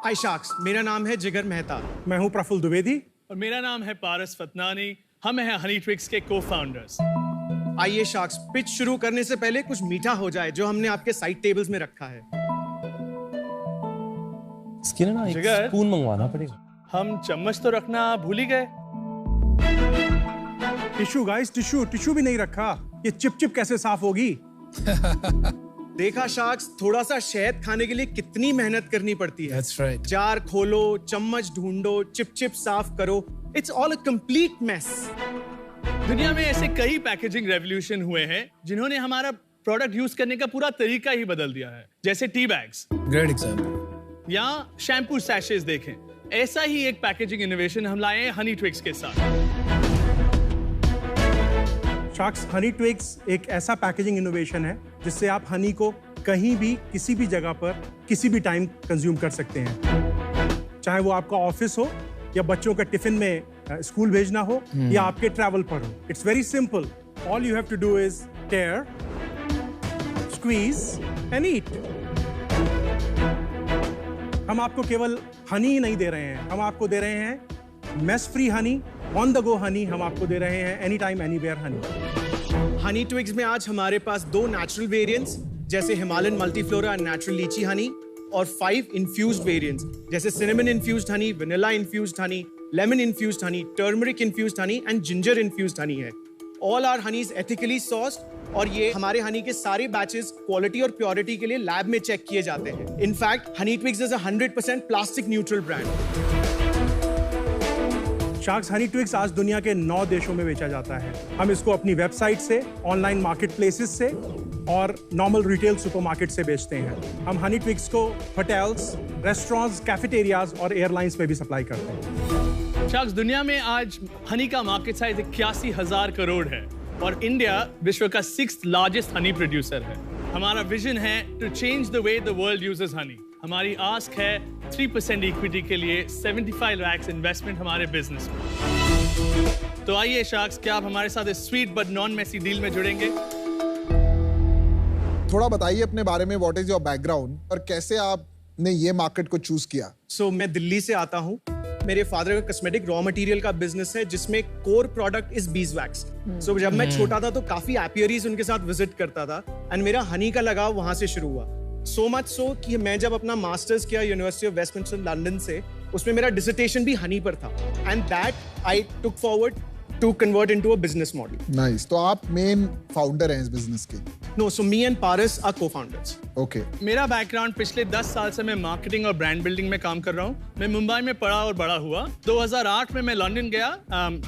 हाय sharks, मेरा नाम है जिगर मेहता। मैं हूं प्रफुल्ल द्विवेदी और मेरा नाम है पारस फतनानी। हम हैं हनी ट्विक्स के को-फाउंडर्स। आइए शार्क्स, पिच शुरू करने से पहले कुछ मीठा हो जाए जो हमने आपके साइड टेबल्स में रखा है। इसके लिए ना एक जिगर, स्पून मंगवाना पड़ेगा। हम चम्मच तो रखना भूल ही गए। टिश्यू गाइस, टिश्यू भी नहीं रखा। ये चिप कैसे साफ होगी? देखा शार्क्स, थोड़ा सा शहद खाने के लिए कितनी मेहनत करनी पड़ती है। That's right. जार खोलो, चम्मच ढूंढो, चिप साफ करो। It's all a complete mess. दुनिया में ऐसे कई पैकेजिंग रेवोल्यूशन हुए हैं जिन्होंने हमारा प्रोडक्ट यूज करने का पूरा तरीका ही बदल दिया है, जैसे टी बैग्स Great example. या शैम्पू सैशेज देखें। ऐसा ही एक पैकेजिंग इनोवेशन हम लाए हैं हनी ट्विक्स के साथ। शार्क्स, हनी ट्विक्स एक ऐसा पैकेजिंग इनोवेशन है जिससे आप हनी को कहीं भी, किसी भी जगह पर, किसी भी टाइम कंज्यूम कर सकते हैं। चाहे वो आपका ऑफिस हो या बच्चों का टिफिन में स्कूल भेजना हो या आपके ट्रैवल पर हो। It's very simple. All you have to do is tear, squeeze and eat. हम आपको केवल हनी ही नहीं दे रहे हैं, हम आपको दे रहे हैं mess free honey, on the go honey. हम आपको दे रहे हैं any time anywhere honey. Honey twix में आज हमारे पास 2 नेचुरल वेरिएंट्स जैसे Himalayan multiflora natural litchi honey और 5 इन्फ्यूज्ड वेरिएंट्स जैसे cinnamon infused honey, vanilla infused honey, lemon infused honey, turmeric infused honey and ginger infused honey है। All our honeys ethically sourced और ये हमारे हनी के सारे बैचेस क्वालिटी और प्योरिटी के लिए लैब में चेक किए जाते हैं। In fact Honey Twigs is a 100% plastic neutral brand. Sharks, Honey Twigs आज दुनिया के 9 देशों में बेचा जाता है। हम इसको अपनी वेबसाइट से, ऑनलाइन मार्केट प्लेसेस से और नॉर्मल रिटेल सुपरमार्केट से बेचते हैं। हम हनी ट्विक्स को होटल्स, रेस्टोरेंट्स, कैफेटेरियाज और एयरलाइंस में भी सप्लाई करते हैं। शार्क्स, दुनिया में आज हनी का मार्केट साइज 81,000 करोड़ है और इंडिया विश्व का 6th लार्जेस्ट हनी प्रोड्यूसर है। हमारा विजन है to change the way the world uses honey. हमारी आस्क है 3% इक्विटी के लिए 75 लाख इन्वेस्टमेंट हमारे बिजनेस में। तो आइए शार्क्स, क्या आप हमारे साथ इस sweet but non messy deal में जुड़ेंगे? थोड़ा बताइए अपने बारे में, व्हाट इज योर बैकग्राउंड और कैसे आपने ये मार्केट को चूज किया? सो मैं दिल्ली से आता हूँ। मेरे फादर का कॉस्मेटिक रॉ मटेरियल का बिजनेस है जिसमें core product is beeswax. So जब मैं छोटा था तो काफी एपियरीज उनके साथ विजिट करता था एंड मेरा हनी का लगाव वहां से शुरू हुआ। सो मच सो कि मैं जब अपना मास्टर्स किया यूनिवर्सिटी ऑफ वेस्टमिंस्टर लंदन से, उसमें मेरा डिसर्टेशन भी हनी पर था and that I took forward to convert into a business model. Nice. तो आप मेन फाउंडर हैं इस बिजनेस के? No, so me and Paras are co-founders. Okay. मेरा बैकग्राउंड पिछले 10 साल से मैं मार्केटिंग और ब्रांड बिल्डिंग में काम कर रहा हूँ। मैं मुंबई में पढ़ा और बड़ा हुआ। 2008 में मैं लंदन गया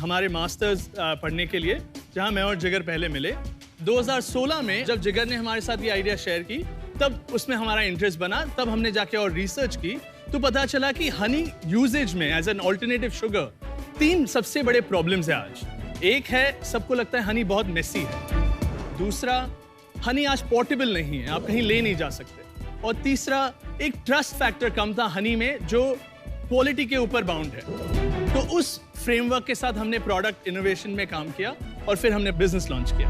हमारे मास्टर्स पढ़ने के लिए, जहाँ मैं और जिगर पहले मिले। 2016 में जब जिगर ने हमारे साथ ये आइडिया शेयर की, तब उसमें हमारा इंटरेस्ट बना। तब हमने जाके और रिसर्च की तो पता चला कि हनी यूजेज में एज एन ऑल्टरनेटिव शुगर 3 सबसे बड़े प्रॉब्लम्स है आज। एक है, सबको लगता है हनी बहुत मेसी है। दूसरा, हनी आज पोर्टेबल नहीं है, आप कहीं ले नहीं जा सकते। और तीसरा, एक ट्रस्ट फैक्टर कम था हनी में जो क्वालिटी के ऊपर बाउंड है। तो उस फ्रेमवर्क के साथ हमने प्रोडक्ट इनोवेशन में काम किया और फिर हमने बिजनेस लॉन्च किया।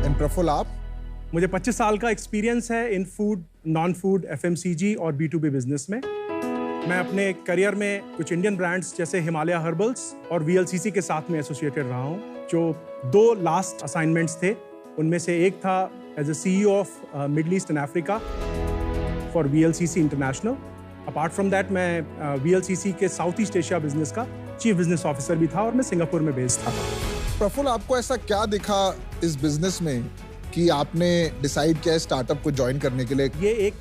एंड प्रफुल्ल, आप? मुझे 25 साल का एक्सपीरियंस है इन फूड, नॉन फूड, FMCG और B2B बिजनेस में। मैं अपने करियर में कुछ इंडियन ब्रांड्स जैसे हिमालय हर्बल्स और VLCC के साथ में एसोसिएटेड रहा हूँ। जो 2 लास्ट असाइनमेंट्स थे, उनमें से एक था as a CEO of Middle East and Africa for VLCC international. Apart from that मैं VLCC के साउथ ईस्ट एशिया बिजनेस का चीफ बिजनेस ऑफिसर भी था और मैं सिंगापुर में बेस्ड था। प्रफुल्ल, आपको ऐसा क्या दिखा इस बिजनेस में कि आपने डिसाइड किया स्टार्टअप को ज्वाइन करने के लिए? ये एक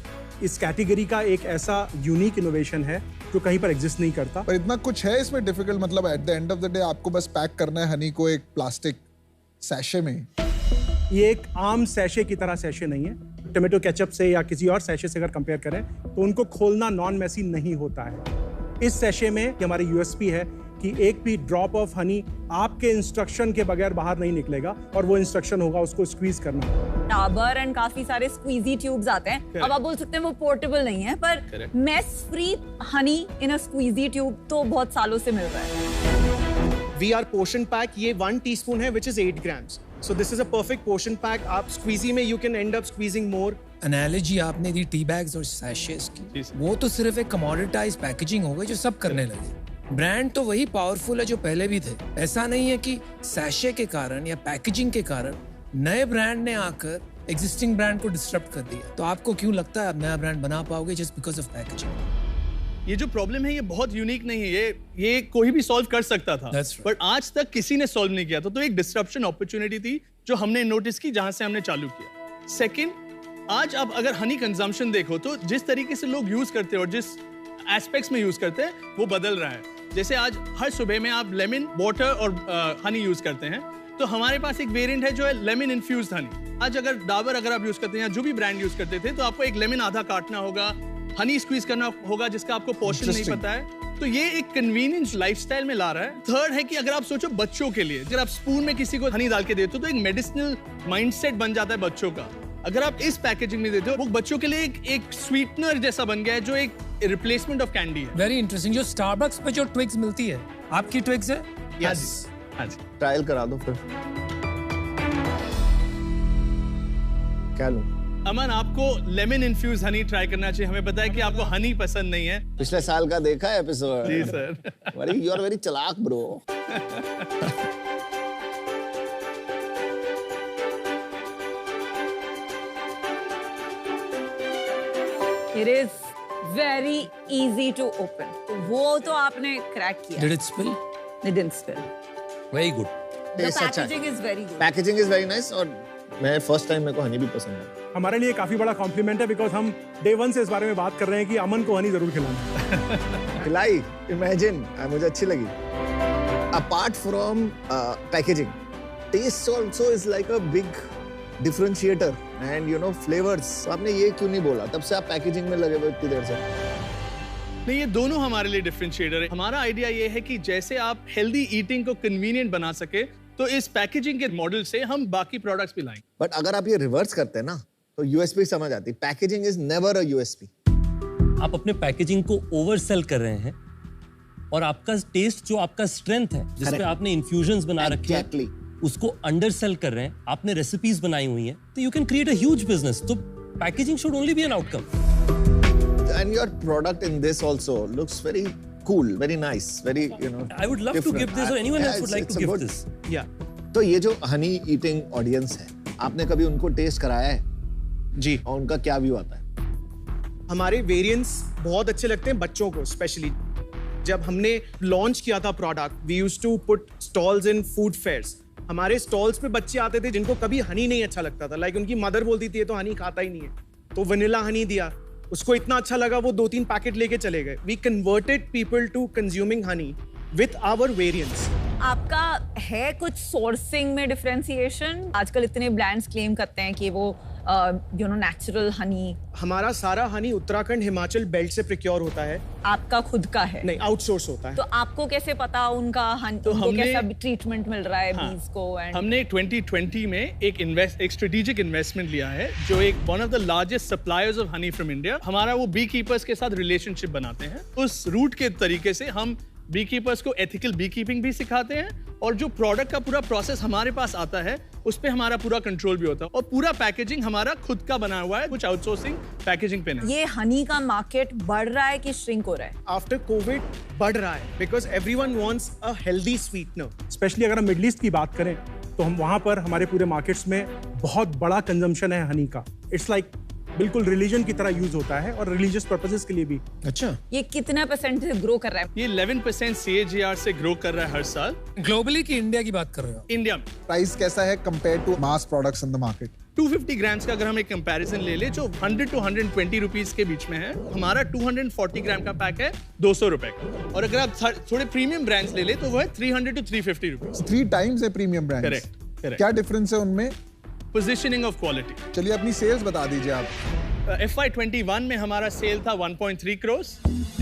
इस कैटेगरी का एक ऐसा यूनिक इनोवेशन है जो कहीं पर एग्जिस्ट नहीं करता। पर इतना कुछ है इसमें डिफिकल्ट? मतलब at the end of the day आपको बस पैक करना है हनी को एक प्लास्टिक सैशे में। ये एक आम सैशे की तरह सैशे नहीं है। टोमेटो केचप से या किसी और सैशे से अगर कंपेयर करें तो उनको खोलना नॉन मेसी नहीं होता है। इस सैशे में हमारी USP है कि एक भी ड्रॉप ऑफ हनी आपके इंस्ट्रक्शन के बगैर बाहर नहीं निकलेगा और वो इंस्ट्रक्शन होगा उसको स्क्वीज करना। डाबर एंड काफी सारे स्क्वीजी ट्यूब्स आते हैं। अब आप बोल सकते हैं वो पोर्टेबल नहीं है, पर मेस फ्री हनी इन अ स्क्वीजी ट्यूब तो बहुत सालों से मिल रहा है। वी आर पोर्शन पैक, ये 1 टीस्पून है which is 8 grams. So this is a perfect portion pack. आप स्क्वीजी में you can end up squeezing more. Analogy आपने दी टी बैग्स और सैशेस की, वो तो सिर्फ एक कमोडिटाइज पैकेजिंग हो गई जो सब करने लगे। ब्रांड तो वही पावरफुल है जो पहले भी थे। ऐसा नहीं है कि सैशे के कारण या पैकेजिंग के कारण नए ब्रांड ने आकर एग्जिस्टिंग ब्रांड को डिस्टर्ब कर दिया। तो आपको क्यों लगता है आप नया ब्रांड बना पाओगे जस्ट बिकॉज ऑफ पैकेजिंग? ये जो प्रॉब्लम है ये बहुत यूनिक नहीं है, ये कोई भी सॉल्व कर सकता था, बट आज तक किसी ने सॉल्व नहीं किया था। तो एक डिस्ट्रप्शन अपॉर्चुनिटी थी जो हमने नोटिस की, जहां से हमने चालू किया। सेकंड, आज आप अगर हनी कंजम्पशन देखो तो जिस तरीके से लोग यूज करते हैं और जिस एस्पेक्ट्स में यूज करते हैं वो बदल रहा है। जैसे आज हर सुबह में आप लेमन वाटर और हनी यूज करते हैं, तो हमारे पास एक वेरिएंट है जो है लेमन इन्फ्यूज्ड हनी। आज अगर डाबर अगर आप यूज करते हैं या जो भी ब्रांड यूज करते थे, तो आपको एक लेमन आधा काटना होगा, हनी स्क्वीज करना होगा जिसका आपको पोर्शन नहीं पता है। तो ये एक कन्वीनियंस लाइफस्टाइल में ला रहा है। थर्ड है कि अगर आप सोचो बच्चों के लिए, अगर आप स्पून में किसी को हनी डाल के देते हो तो एक मेडिसिनल माइंडसेट बन जाता है बच्चों का। अगर आप इस पैकेजिंग में देते हो, वो बच्चों के लिए एक स्वीटनर जैसा बन गया है, जो एक रिप्लेसमेंट ऑफ कैंडी है। Very interesting. जो स्टारबक्स पे जो ट्विग्स मिलती है, आपकी ट्विग्स है? यस, ट्रायल करा दो फिर। क्या लूं? अमन, आपको लेमन इन्फ्यूज हनी ट्राई करना चाहिए। हमें पता है कि आपको हनी पसंद नहीं है। पिछले साल का देखा है एपिसोड? जी सर। यू आर वेरी चालाक bro. It is very easy to open. वो तो आपने क्रैक किया। Did it spill? It didn't spill. Very good. The packaging is very good. Packaging is very nice और मैं फर्स्ट टाइम मेरे को हनी भी पसंद है। हमारे लिए काफी बड़ा कॉम्प्लीमेंट है, बिकॉज हम डे वन से इस बारे में बात कर रहे हैं कि अमन को हनी जरूर खिलाना। खिलाई, इमेजिन, मुझे अच्छी लगी। Apart from packaging, taste also is like a big differentiator and you know flavours. आपने ये क्यों नहीं बोला? तब से आप पैकेजिंग में लगे हुए इतनी देर से। नहीं, ये दोनों हमारे लिए डिफरेंशिएटर है। हमारा आइडिया ये है कि जैसे आप हेल्दी ईटिंग को कन्वीनियंट बना सके, तो इस पैकेजिंग के मॉडल से हम बाकी प्रोडक्ट्स भी लाएंगे। बट अगर आप ये रिवर्स करते हैं ना, तो यूएसपी समझ आती। Packaging is never a USP. आप अपने पैकेजिंग को ओवरसेल कर रहे हैं और आपका टेस्ट जो आपका स्ट्रेंथ है, जिसपे आपने इन्फ्यूजन्स बना रखे हैं, उसको अंडरसेल कर रहे हैं। आपने रेसिपीज बनाई हुई हैं, तो you can create a huge business. तो packaging should only be an outcome. And your product in this also looks very cool, very nice, very, you know, I would love different. to give this, or anyone else would like to give this. Yeah. तो ये जो Honey eating audience है, आपने कभी उनको test कराया है? जी। और उनका क्या व्यू आता है? हमारे वेरिएंट्स बहुत अच्छे लगते हैं बच्चों को, स्पेशली जब हमने लॉन्च किया था product, we used to put stalls in food fairs. हमारे स्टॉल्स पे बच्चे आते थे जिनको कभी हनी नहीं अच्छा लगता था, लाइक उनकी मदर बोलती थी ये तो हनी खाता ही नहीं है, तो वनीला हनी दिया, उसको इतना अच्छा लगा वो 2-3 पैकेट लेके चले गए। We converted people to consuming honey with our variants. आपका है कुछ सोर्सिंग में डिफरेंशिएशन? आजकल इतने ब्रांड्स क्लेम करते हैं कि वो यू नो नेचुरल हनी। हमारा सारा हनी उत्तराखंड हिमाचल बेल्ट से प्रोक्योर होता है। आपका खुद का है? नहीं, आउटसोर्स होता है। तो आपको कैसे पता उनका तो उनको कैसा ट्रीटमेंट मिल रहा है बीज को? हमने 2020 में एक स्ट्रेटेजिक इन्वेस्टमेंट लिया है, जो एक one of the largest suppliers of honey from India. हमारा वो बी कीपर्स के साथ रिलेशनशिप बनाते हैं। उस रूट के तरीके से हम बी कीपर्स को एथिकल बी कीपिंग भी सिखाते हैं, और जो प्रोडक्ट का पूरा प्रोसेस हमारे पास आता है उस पे हमारा पूरा कंट्रोल भी होता है, और पूरा पैकेजिंग हमारा खुद का बना हुआ है, कुछ आउटसोर्सिंग पैकेजिंग पे नहीं। ये हनी का मार्केट बढ़ रहा है कि श्रिंक हो रहा है? आफ्टर कोविड बढ़ रहा है, because everyone wants a healthy sweetener. Specially अगर हम मिडल ईस्ट की बात करें तो हम वहां पर हमारे पूरे मार्केट्स में बहुत बड़ा कंजम्पशन है हनी का। इट्स लाइक बिल्कुल रिलीजन की तरह यूज होता है, और रिलीजियस पर्पसेस के लिए भी। अच्छा, ये कितना % से ग्रो कर रहा है? ये 11% CAGR से ग्रो कर रहा है हर साल। ग्लोबली की इंडिया की बात कर रहे हो? इंडिया में प्राइस कैसा है compare to mass products in the market? 250 grams का अगर हम एक कंपैरिजन ले ले, जो 100 to 120 रुपीस के बीच में है, हमारा 240 ग्राम का पैक है 200 रुपए का। और अगर आप थोड़े प्रीमियम ब्रांड्स ले ले तो वो है 300 to 350 रुपीस। 3 टाइम्स है प्रीमियम ब्रांड्स। करेक्ट। क्या डिफरेंस है उनमें? Positioning of quality. चलिए अपनी सेल्स बता दीजिए आप। FY21 में हमारा सेल था 1.3 करोड़,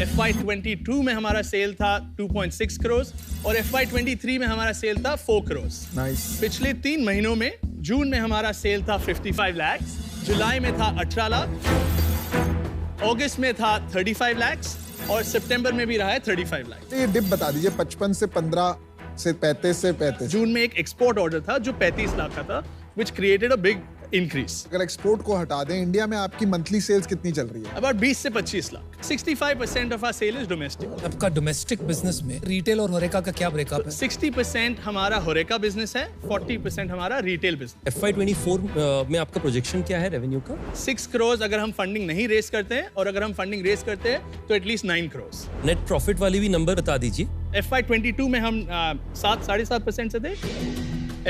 FY22 में हमारा सेल था 2.6 करोड़, और FY23 में हमारा सेल था 4 करोड़। नाइस। पिछले 3 महीनों में जून में हमारा सेल था 55 लाख, जुलाई में था 18 लाख, अगस्त में था 35 लाख, और सितंबर में भी रहा है 35 लाख। तो ये डिप बता दीजिए, 55 से 15 से 35 से 35। जून में एक एक्सपोर्ट ऑर्डर था जो 35 लाख का था, which created a big increase. अगर एक्सपोर्ट को हटा दें, इंडिया में आपकी मंथली सेल्स कितनी चल रही है? About 20 से 25 lakh. 65% of our sale is domestic. आपका डोमेस्टिक बिजनेस में रिटेल और होरेका का क्या ब्रेकअप है? 60% हमारा होरेका बिजनेस है, 40% हमारा रिटेल बिजनेस. FY24 में आपका प्रोजेक्शन क्या है रेवेन्यू का? 6 करोड़ अगर हम फंडिंग नहीं रेस करते हैं, और अगर हम फंडिंग रेस करते हैं तो एटलीस्ट 9 करोड़. नेट प्रॉफिट वाली भी नंबर बता दीजिए. FY22 में हम 7.5% से थे.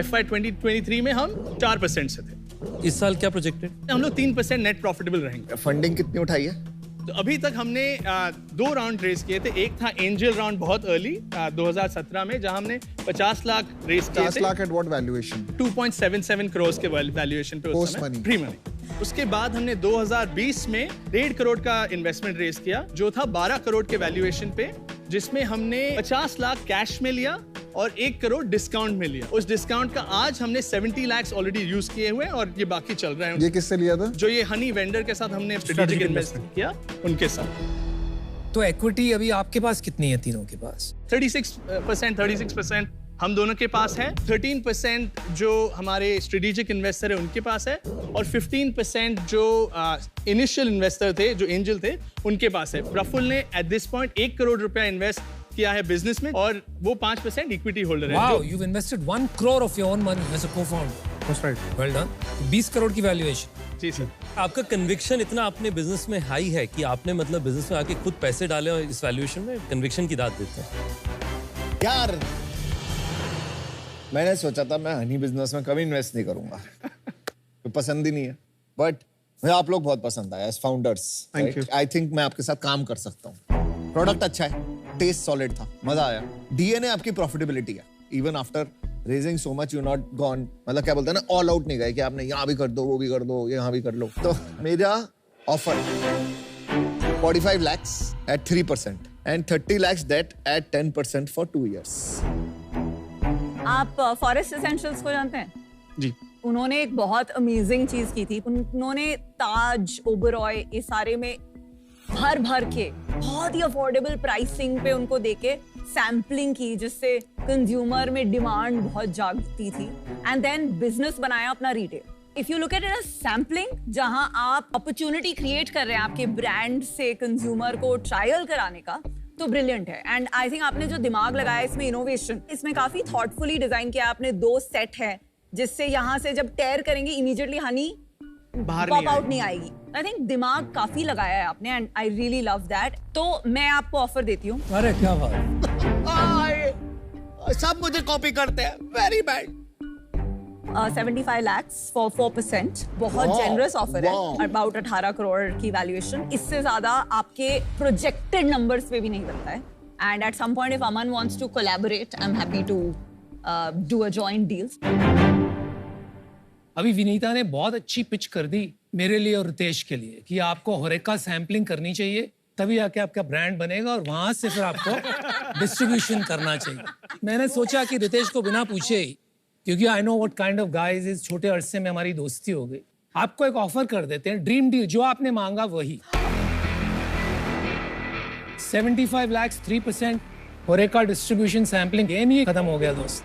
FY2023 में हम 4% से थे. इस साल क्या प्रोजेक्टेड? हम लोग 3% नेट प्रॉफिटेबल रहेंगे. फंडिंग कितनी उठाई है? तो अभी तक हमने 2 राउंड रेस किए थे. एक था एंजल राउंड बहुत अर्ली 2017 में, जहां हमने 50 लाख रेस किए थे. 50 lakh at what valuation? 2.77 crore के वैल्यूएशन पे उस समय, प्री मनी. उसके बाद हमने 2020 में 1.5 करोड़ का इन्वेस्टमेंट रेस किया, जो था 12 करोड़ के वैल्यूएशन पे, जिसमें हमने 50 लाख कैश में लिया और 1 करोड़ डिस्काउंट में लिया. उस डिस्काउंट का आज हमने 70 लाख ऑलरेडी यूज किए हुए हैं और ये बाकी चल रहे हैं. ये किससे लिया था? जो ये हनी वेंडर के साथ हमने स्ट्रेटेजिक इन्वेस्टमेंट किया, उनके साथ. तो इक्विटी अभी आपके पास कितनी है तीनों के पास? 36% हम दोनों के पास है. 13% जो हमारे स्ट्रेटेजिक इन्वेस्टर है उनके पास है, और 15% जो इनिशियल इन्वेस्टर थे, जो एंजल थे, उनके पास है. प्रफुल्ल ने एट दिस पॉइंट 1 करोड़ रुपया इन्वेस्ट किया है बिजनेस में, और वो 5% इक्विटी होल्डर है. Wow, you've invested 1 crore of your own money as a co-founder. That's right. Well done. 20 crore की वैल्यूएशन. जी सर. आपका कन्विक्शन इतना अपने बिजनेस में हाई है कि आपने मतलब बिजनेस में आके खुद पैसे डाले और इस वैल्यूएशन में कन्विक्शन की दाद देते हैं. यार मैंने सोचा था मैं हनी बिजनेस में कभी इन्वेस्ट नहीं करूंगा. तो पसंद ही नहीं है, बट मुझे आप लोग बहुत पसंद आया एज फाउंडर्स. आई थिंक मैं आपके साथ काम कर सकता हूँ. प्रोडक्ट अच्छा है, टेस्ट सॉलिड था, मजा आया. डीएनए आपकी प्रॉफिटेबिलिटी है. Even after raising so much you not gone, मतलब क्या बोलते हैं ना, ऑल आउट नहीं गए कि आपने यहाँ भी कर दो, वो भी कर दो, यहाँ भी कर लो. तो मेरा offer 45 lakhs at 3% and 30 lakhs debt at 10% for 2 years. आप फॉरेस्ट एसेंशियल्स को जानते हैं? जी. उन्होंने एक बहुत अमेजिंग चीज की थी. उन्होंने ताज, ओबरॉय, ये सारे में भर के बहुत ही अफोर्डेबल प्राइसिंग पे उनको देके सैम्पलिंग की, जिससे कंज्यूमर में डिमांड बहुत जागती थी, एंड देन बिजनेस बनाया अपना retail. If you look at it sampling, जहां आप अपॉर्चुनिटी क्रिएट कर रहे हैं आपके ब्रांड से कंज्यूमर को ट्रायल कराने का, तो ब्रिलियंट है. एंड आई थिंक आपने जो दिमाग लगाया इसमें, इनोवेशन, इसमें काफी थॉटफुली डिजाइन किया आपने. 2 सेट है जिससे यहाँ से जब टेयर करेंगे इमीडिएटली हनी पॉप आउट नहीं आएगी. आई थिंक दिमाग काफी लगाया है आपने, and I really love that. तो मैं आपको ऑफर देती हूँ. अरे क्या बात. सब मुझे कॉपी करते हैं, वेरी बैड. 75 lakhs for 4%. बहुत जेनरस ऑफर है. अबाउट 18 करोड़ की वैल्यूएशन. इससे ज्यादा आपके प्रोजेक्टेड नंबर्स पे भी नहीं बनता है. And at some point if Aman wants to collaborate, I am happy to do a joint deals. अभी विनीता ने बहुत अच्छी पिच कर दी मेरे लिए और रितेश के लिए कि आपको होरेका सैम्पलिंग करनी चाहिए, तभी आके आपका ब्रांड बनेगा, और वहां से फिर आपको डिस्ट्रीब्यूशन करना चाहिए. मैंने सोचा कि रितेश को बिना पूछे ही, क्योंकि I know what kind of guys, इस छोटे अरसे में हमारी दोस्ती हो गई, आपको एक ऑफर कर देते हैं. ड्रीम डील, जो आपने मांगा वही. 75 lakhs 3% HoReCa distribution sampling. Game ही खत्म हो गया दोस्त.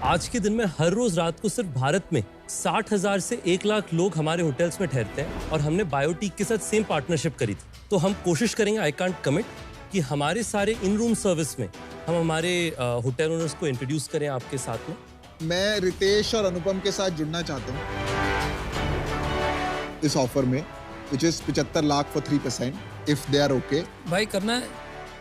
आज के दिन में हर रोज रात को सिर्फ भारत में 60,000 से 1 लाख लोग हमारे होटल्स में ठहरते हैं, और हमने बायोटीक के साथ सेम पार्टनरशिप करी थी. तो हम कोशिश करेंगे, आई कांट कमिट, कि हमारे सारे इन रूम सर्विस में हम हमारे होटल ओनर्स को इंट्रोड्यूस करें आपके साथ में. मैं रितेश और अनुपम के साथ जुड़ना चाहता हूँ इस ऑफर में, which is 75 lakh for 3% if they are okay. भाई करना है.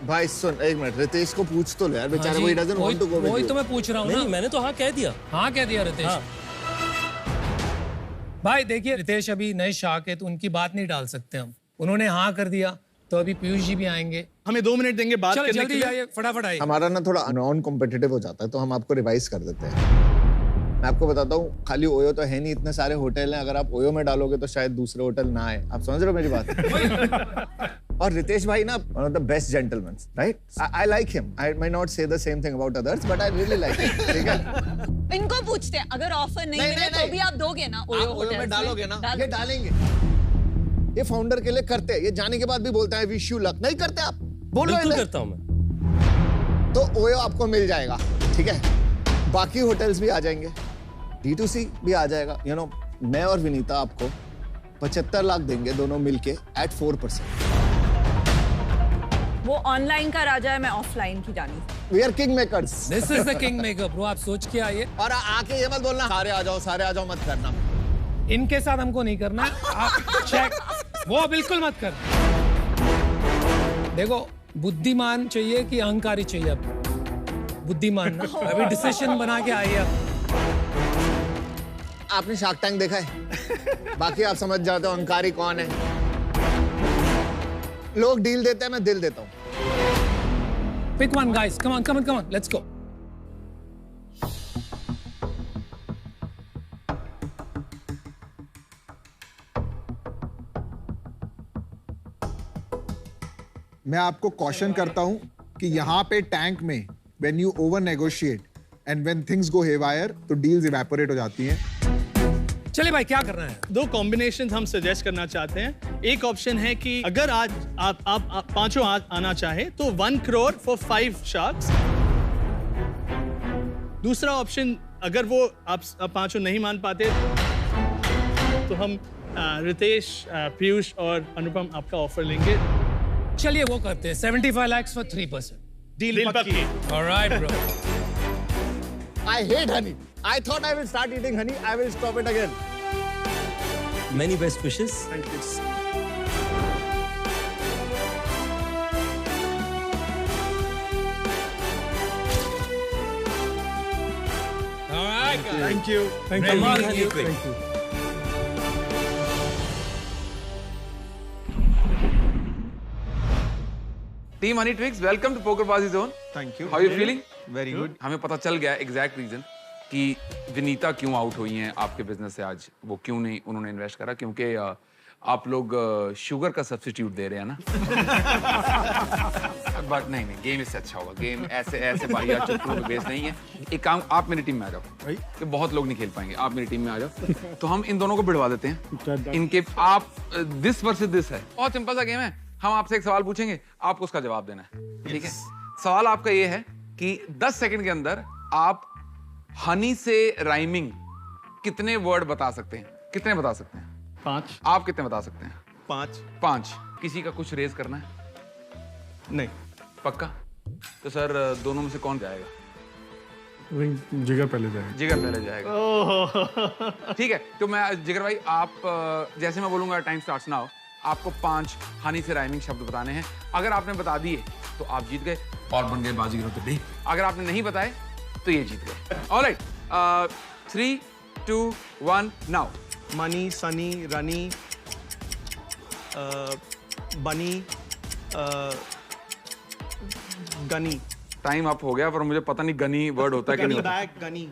भाई सुन एक मिनट, रितेश को पूछ तो ले यार, बेचारा वो doesn't want to go with you. वही तो मैं पूछ रहा हूँ ना. मैंने तो हाँ कह दिया. हाँ कह दिया रितेश. हाँ. भाई देखिए, रितेश अभी नए शाख है तो उनकी बात नहीं डाल सकते हम. उन्होंने हाँ कर दिया तो अभी पीयूष जी भी आएंगे. हमें 2 मिनट देंगे बात करने के लिए. जल्दी आइए, फटाफट आइए. हमारा ना थोड़ा नॉन कॉम्पिटिटिव हो जाता है, तो हम आपको रिवाइज कर देते हैं. मैं आपको बताता हूँ, खाली ओयो तो है नहीं, इतने सारे होटल हैं. अगर आप ओयो में डालोगे तो शायद दूसरे होटल ना आए. आप समझ रहे हो मेरी बात? और रितेश भाई ना, one of the best gentlemen, right? I like him. I might not say the same thing about others, but I really like him. ठीक है? इनको पूछते हैं, अगर ऑफर नहीं मिले तो भी आप दोगे ना ओयो होटल में? डालोगे ना? ये डालेंगे. ये फाउंडर के लिए करते हैं. ये जाने के बाद भी बोलता है विश यू लक. नहीं करते आप? बोलो. बिल्कुल करता हूँ मैं. तो ओयो आपको मिल जाएगा, ठीक है? बाकी होटल्स भी आ जाएंगे. D2C भी आ जाएगा, you know, मैं और विनीता आपको 75 लाख देंगे दोनों मिलके at 4%. वो ऑनलाइन का राजा है, मैं ऑफलाइन की रानी। We are king makers. This is the king maker, bro. आप सोच के आइए। और आके ये मत बोलना सारे आ जाओ मत करना। इनके साथ हमको नहीं करना, आप चेक, वो बिल्कुल मत कर। देखो, बुद्धिमान चाहिए कि अहंकारी चाहिए? अब बुद्धिमान ना, अभी डिसीजन बना के आइए आप। आपने शार्क टैंक देखा है? बाकी आप समझ जाते हो अहंकारी कौन है। लोग डील देते हैं, मैं दिल देता हूँ। Pick one, guys. Come on. Let's go. मैं आपको कॉशन करता हूं कि यहाँ पे टैंक में when you over negotiate and when things go haywire तो डील्स इवेपोरेट हो जाती हैं। चलिए भाई, क्या करना है? 2 कॉम्बिनेशंस हम सजेस्ट करना चाहते हैं। एक ऑप्शन है कि अगर आज आप पांचों आज आना चाहे तो 1 crore for 5 sharks। दूसरा ऑप्शन, अगर वो आप पांचों नहीं मान पाते तो हम रितेश, पीयूष और अनुपम आपका ऑफर लेंगे। चलिए वो करते हैं, 75 lakhs for 3%. डील पक्की। All right, bro. I hate honey. I thought I will start eating honey. I will stop it again. Many best wishes. Thank you. All right, guys. Thank you. Thank Come you. on, honey, quick. Thank you. Team Honey Twigs, welcome to PokerBaazi zone. Thank you. How you feeling? Very good. हमें पता चल गया exact reason कि विनीता क्यों out हुई हैं आपके business से आज। वो क्यों नहीं उन्होंने इन्वेस्ट करा, क्योंकि आप लोग शुगर का सब्स्टिट्यूट दे रहे हैं ना। बट नहीं, गेम इससे अच्छा होगा। गेम ऐसे बाहर चुटकुलों पे बेस नहीं है। एक काम, आप मेरी टीम में आ जाओ, कि बहुत लोग नहीं खेल पाएंगे। आप मेरी टीम में आ जाओ, तो हम इन दोनों को भिड़वा देते हैं। इनके आप दिस वर्सेस दिस है, बहुत सिंपल सा गेम है। हम आपसे एक सवाल पूछेंगे, आपको उसका जवाब देना है, ठीक है? सवाल आपका ये है कि 10 सेकंड के अंदर आप हनी से राइमिंग कितने वर्ड बता सकते हैं? कितने बता सकते हैं? 5। आप कितने बता सकते हैं? 5। किसी का कुछ रेज करना है? नहीं। पक्का? तो सर दोनों में से कौन जाएगा? जिगर पहले जाएगा। जिगर पहले जाएगा। ठीक है, तो मैं जिगर भाई, आप जैसे मैं बोलूंगा टाइम स्टार्ट्स नाउ, आपको 5 हनी से राइमिंग शब्द बताने हैं। अगर आपने बता दिए तो आप जीत गए और बन गए बाजीगर तो नहीं। अगर आपने नहीं बताए तो ये जीत गए। Alright, 3, 2, 1 now. Money, Sunny, runny, बनी, गनी। टाइम अप हो गया, पर मुझे पता नहीं गनी वर्ड होता है कि नहीं होता। गनी।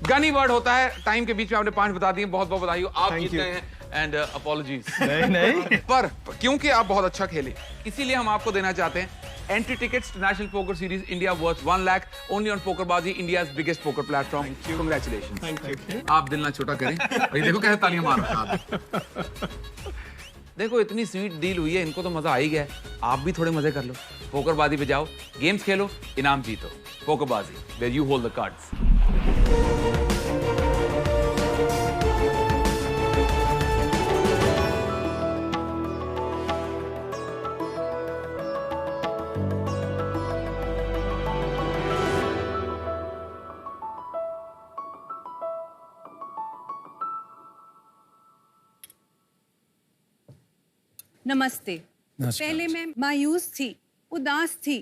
गनी वर्ड होता है। टाइम के बीच में आपने 5 बता दिए, बहुत बहुत बधाई हो, आप जीत गए हैं। And apologies. नहीं। पर क्योंकि आप बहुत अच्छा खेले, इसीलिए हम आपको देना चाहते हैं entry tickets to National Poker Series India worth 1 lakh only on PokerBaazi, India's biggest poker platform. Congratulations. Thank you. आप दिल ना छोटा करें। भाई देखो कैसे तालियां मार रहा है। देखो इतनी स्वीट डील हुई है, इनको तो मजा आ ही गया। आप भी थोड़े मजे कर लो, पोकरबाजी पे जाओ, गेम्स खेलो, इनाम जीतो। पोकरबाजी, where you hold the cards. नमस्ते। पहले मैं मायूस थी, उदास थी।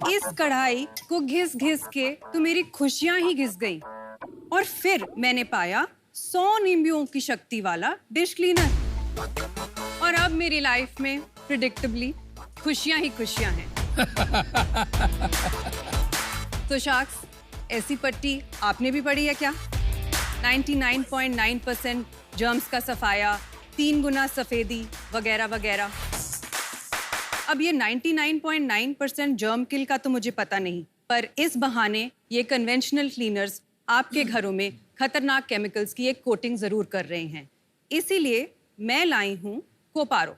इस कढ़ाई को घिस घिस के तो मेरी खुशियां ही घिस गईं। और फिर मैंने पाया 100 नींबुओं की शक्ति वाला डिश क्लीनर। और अब मेरी लाइफ में प्रेडिक्टेबली खुशियां ही खुशियां हैं। तो शार्क्स, ऐसी पट्टी आपने भी पढ़ी है क्या? 99.9% जर्म्स का सफाया, 3 गुना सफेदी वगैरह वगैरह। अब ये 99.9% जर्म किल का तो मुझे पता नहीं, पर इस बहाने ये कन्वेंशनल क्लीनर्स आपके घरों में खतरनाक केमिकल्स की एक कोटिंग जरूर कर रहे हैं। इसीलिए मैं लाई हूं कोपारो।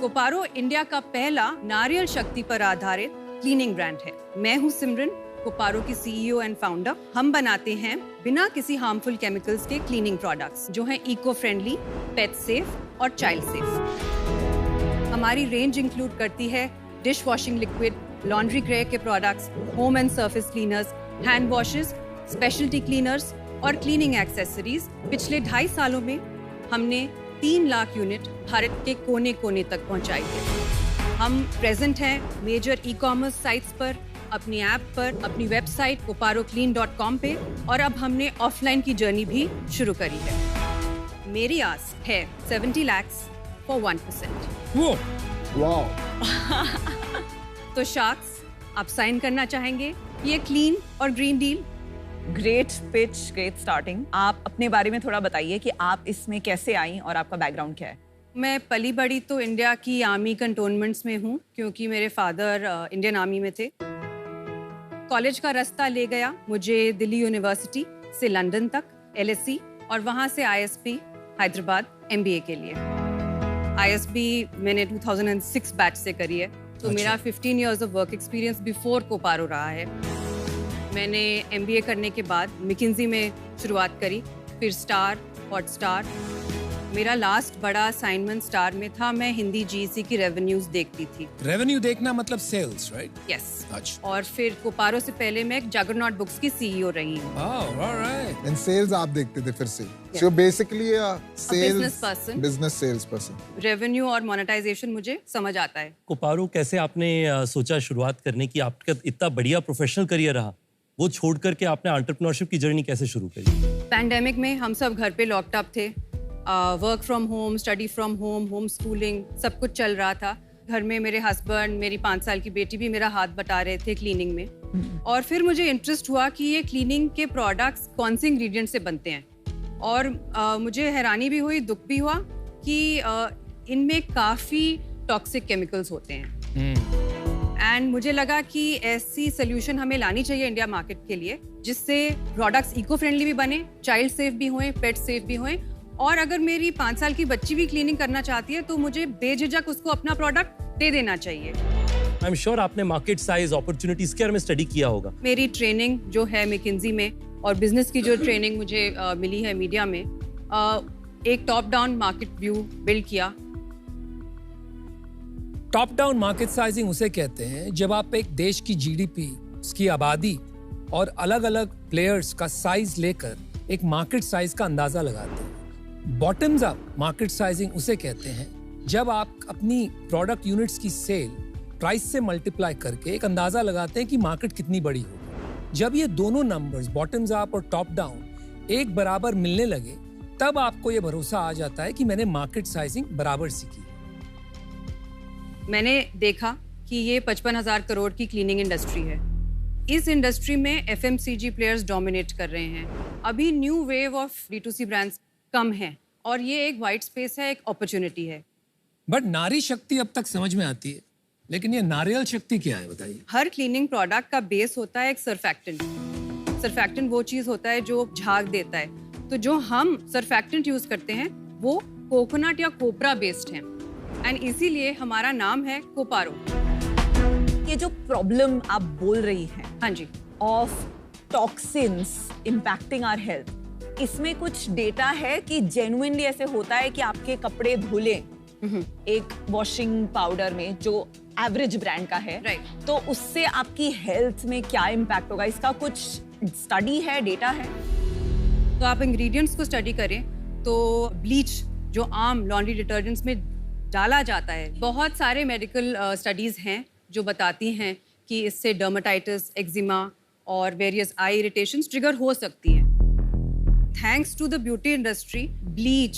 कोपारो इंडिया का पहला नारियल शक्ति पर आधारित क्लीनिंग ब्रांड है। मैं हूं सिमरन कोपारो की CEO एंड फाउंडर। हम बनाते हैं बिना किसी हार्मफुल केमिकल्स के क्लीनिंग प्रोडक्ट्स जो हैं इको फ्रेंडली, पेट सेफ और चाइल्ड सेफ। हमारी रेंज इंक्लूड करती है डिश वॉशिंग लिक्विड, लॉन्ड्री ग्रे के products, home and surface cleaners, hand washes, speciality cleaners और क्लीनिंग एक्सेसरीज। पिछले 2.5 सालों में हमने 3 लाख यूनिट भारत के कोने कोने तक पहुंचाई है। हम प्रेजेंट हैं मेजर ई-कॉमर्स साइट्स पर, अपनी ऐप पर, अपनी वेबसाइट koparoclean.com पे, और अब हमने ऑफलाइन की जर्नी भी शुरू करी है। मेरी आस है 70 लाख फॉर 1%। वाओ। तो शार्क्स, आप साइन करना चाहेंगे ये क्लीन और green deal? Great pitch, great starting. आप अपने बारे में थोड़ा बताइए कि आप इसमें कैसे आई और आपका बैकग्राउंड क्या है? मैं पली बड़ी तो इंडिया की आर्मी कंटोनमेंट्स में हूँ, क्योंकि मेरे फादर इंडियन आर्मी में थे। कॉलेज का रास्ता ले गया मुझे दिल्ली यूनिवर्सिटी से लंदन तक, LSE, और वहाँ से ISB हैदराबाद MBA के लिए। ISB मैंने 2006 बैच से करी है, तो मेरा 15 years of work experience before Koparo रहा है। मैंने MBA करने के बाद McKinsey में शुरुआत करी, फिर स्टार, हॉटस्टार। मेरा लास्ट बड़ा असाइनमेंट स्टार में था। मैं हिंदी GEC की रेवेन्यूज देखती थी। रेवेन्यू देखना मतलब सेल्स, राइट? यस। अच्छा। और फिर कोपारो से पहले मैं जगरनॉट बुक्स की CEO रही हूँ। ऑलराइट। एंड सेल्स आप देखते थे फिर से। So basically business person. Business sales person. Revenue और मोनेटाइजेशन मुझे समझ आता है। कोपारो कैसे आपने सोचा शुरुआत करने की? आपका इतना बढ़िया प्रोफेशनल करियर रहा, वो छोड़ करके आपने एंटरप्रेन्योरशिप की जर्नी कैसे शुरू करी? पैंडेमिक में हम सब घर पे लॉक्ड अप थे। Work from home, study from home, home schooling, सब कुछ चल रहा था। घर में मेरे हस्बैंड, मेरी 5 साल की बेटी भी मेरा हाथ बटा रहे थे क्लीनिंग में। और फिर मुझे इंटरेस्ट हुआ कि ये क्लीनिंग के प्रोडक्ट्स कौन से इंग्रेडिएंट से बनते हैं, और मुझे हैरानी भी हुई, दुख भी हुआ कि इनमें काफ़ी टॉक्सिक केमिकल्स होते हैं। एंड मुझे लगा कि ऐसी सोल्यूशन हमें लानी चाहिए इंडिया मार्केट के लिए, जिससे प्रोडक्ट्स इको फ्रेंडली भी बने, चाइल्ड सेफ भी हों, पेट सेफ भी हों, और अगर मेरी 5 साल की बच्ची भी क्लीनिंग करना चाहती है तो मुझे बेझिझक उसको अपना प्रोडक्ट दे देना चाहिए। आई एम श्योर आपने मार्केट साइज, अपॉर्चुनिटीज के बारे में स्टडी किया होगा। मेरी ट्रेनिंग जो है McKinsey में, और बिजनेस की जो ट्रेनिंग मुझे मिली है मीडिया में, एक top down market view build किया। टॉप डाउन मार्केट साइजिंग उसे कहते हैं जब आप एक देश की GDP, उसकी आबादी और अलग अलग प्लेयर्स का साइज लेकर एक मार्केट साइज का अंदाजा लगाते हैं। बॉटम्स अप मार्केट साइजिंग उसे कहते हैं जब आप अपनी प्रोडक्ट यूनिट्स की सेल प्राइस से मल्टीप्लाई करके एक अंदाजा लगाते हैं कि मार्केट कितनी बड़ी होगी। जब ये दोनों नंबर्स, बॉटम्स अप और टॉप डाउन, एक बराबर मिलने लगे, तब आपको ये भरोसा आ जाता है कि मैंने मार्केट साइजिंग बराबर सीखी। मैंने देखा कि ये 55,000 करोड़ की क्लीनिंग इंडस्ट्री है। इस इंडस्ट्री में FMCG प्लेयर्स डोमिनेट कर रहे हैं। अभी new wave of D2C brands कम है, और ये एक वाइट स्पेस है, एक अपॉर्चुनिटी है। बट नारी शक्ति अब तक समझ में आती है, लेकिन ये नारियल शक्ति क्या है बताइए? हर क्लीनिंग प्रोडक्ट का बेस होता है एक सर्फैक्टेंट। सर्फैक्टेंट वो चीज होता है जो झाग देता है। तो जो हम सर्फैक्टेंट यूज करते हैं वो कोकोनट या कोपरा बेस्ड है, एंड इसीलिए हमारा नाम है कोपारो। ये जो प्रॉब्लम आप बोल रही हैं, हाँ जी, of toxins impacting our health, इसमें कुछ डेटा है कि जेन्युइनली ऐसे होता है कि आपके कपड़े धुले एक वॉशिंग पाउडर में जो एवरेज ब्रांड का है, राइट, तो उससे आपकी हेल्थ में क्या इम्पैक्ट होगा? इसका कुछ स्टडी है, डेटा है? तो आप इंग्रेडिएंट्स को स्टडी करें तो ब्लीच जो आम लॉन्ड्री डिटर्जेंट्स में डाला जाता है, बहुत सारे मेडिकल स्टडीज हैं जो बताती हैं कि इससे डर्मेटाइटिस, एक्जिमा और वेरियस आई इरिटेशंस ट्रिगर हो सकती हैं। Thanks to the beauty industry, bleach,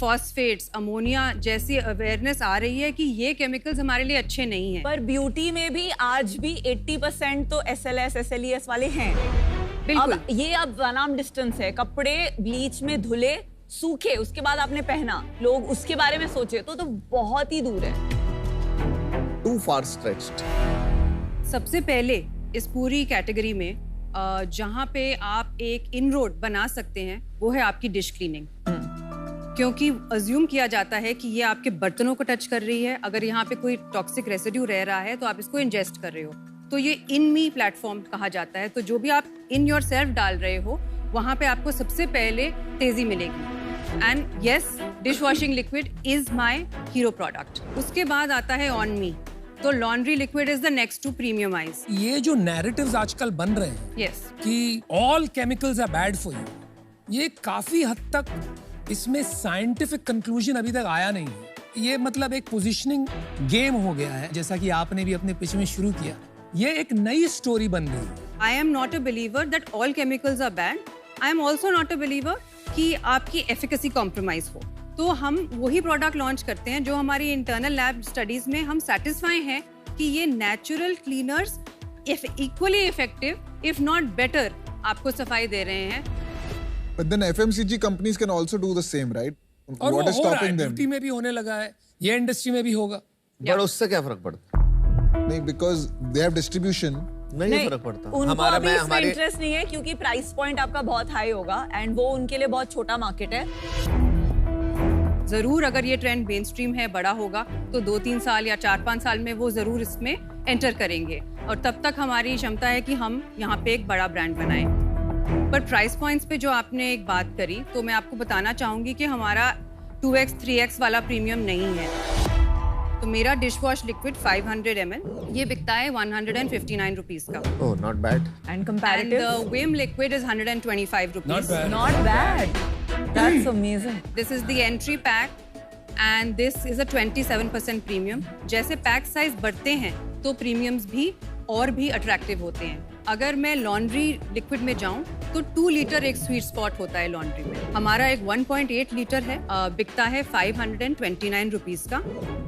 phosphates, ammonia जैसी अवेयरनेस आ रही है कि ये केमिकल्स हमारे लिए अच्छे नहीं हैं। पर ब्यूटी में भी आज भी 80% तो SLS, SLES वाले हैं। बिल्कुल। अब ये अब बनाम डिस्टेंस है, कपड़े ब्लीच में धुले, सूखे, उसके बाद आपने पहना, लोग उसके बारे में सोचे तो बहुत ही दूर है। Too far stretched. सबसे पहले इस पूरी कैटेगरी में जहाँ पे आप एक इनरोड बना सकते हैं वो है आपकी डिश क्लीनिंग, क्योंकि अज्यूम किया जाता है कि ये आपके बर्तनों को टच कर रही है। अगर यहाँ पे कोई टॉक्सिक रेसिड्यू रह रहा है तो आप इसको इंजेस्ट कर रहे हो। तो ये इन मी प्लेटफॉर्म कहा जाता है। तो जो भी आप इन योर सेल्फ डाल रहे हो वहाँ पे आपको सबसे पहले तेजी मिलेगी। And yes, dish washing liquid is my hero product. उसके बाद आता है ऑन मी, तो laundry liquid is the next to premiumise. ये जो नैरेटिव्स आजकल बन रहे हैं यस कि all chemicals are bad for you, ये काफी हद तक इसमें साइंटिफिक कंक्लूजन अभी तक आया नहीं है। ये मतलब एक पोजीशनिंग गेम हो गया है, जैसा कि आपने भी अपने पिच में शुरू किया। ये एक नई स्टोरी बन गई है। I am not a believer that all chemicals are bad. I am also not a believer कि आपकी एफिकेसी कॉम्प्रोमाइज हो। तो हम वही प्रोडक्ट लॉन्च करते हैं जो हमारी इंटरनल लैब स्टडीज में हम सेटिस्फाई हैं कि ये natural cleaners equally effective if not better आपको सफाई दे रहे हैं। But then FMCG companies can also do the same, right? और What वो is हो रहा है, stopping them? ब्यूटी में भी होने लगा है, ये इंडस्ट्री में भी होगा। बट उससे क्या फर्क पड़ता? नहीं, because they have distribution. नहीं फर्क पड़ता। उनको अभी इसमें इंटरेस्ट नहीं है क्योंकि प्राइस पॉइंट आपका बहुत हाई होगा एंड वो उनके लिए बहुत छोटा मार्केट है। जरूर अगर ये ट्रेंड मेन स्ट्रीम है, बड़ा होगा, तो 2-3 साल या 4-5 साल में वो जरूर इसमें एंटर करेंगे और तब तक हमारी क्षमता है कि हम यहाँ पे एक बड़ा ब्रांड बनाएं। पर प्राइस पॉइंट्स पे जो आपने एक बात करी, तो मैं आपको बताना चाहूंगी कि हमारा 2x 3x वाला प्रीमियम नहीं है। तो मेरा डिश वॉश लिक्विड 500 ml ये बिकता है 159 रुपीस का। Oh, not bad. And comparative and the Vim liquid is 125 rupees. Not bad, that's amazing. This is the entry pack and this is a 27% premium. जैसे pack size बढ़ते हैं तो premiums भी और भी अट्रैक्टिव होते हैं। अगर मैं लॉन्ड्री लिक्विड में जाऊं तो 2 लीटर एक स्वीट स्पॉट होता है लॉन्ड्री में। हमारा एक 1.8 लीटर है, बिकता है 529 रुपीस का।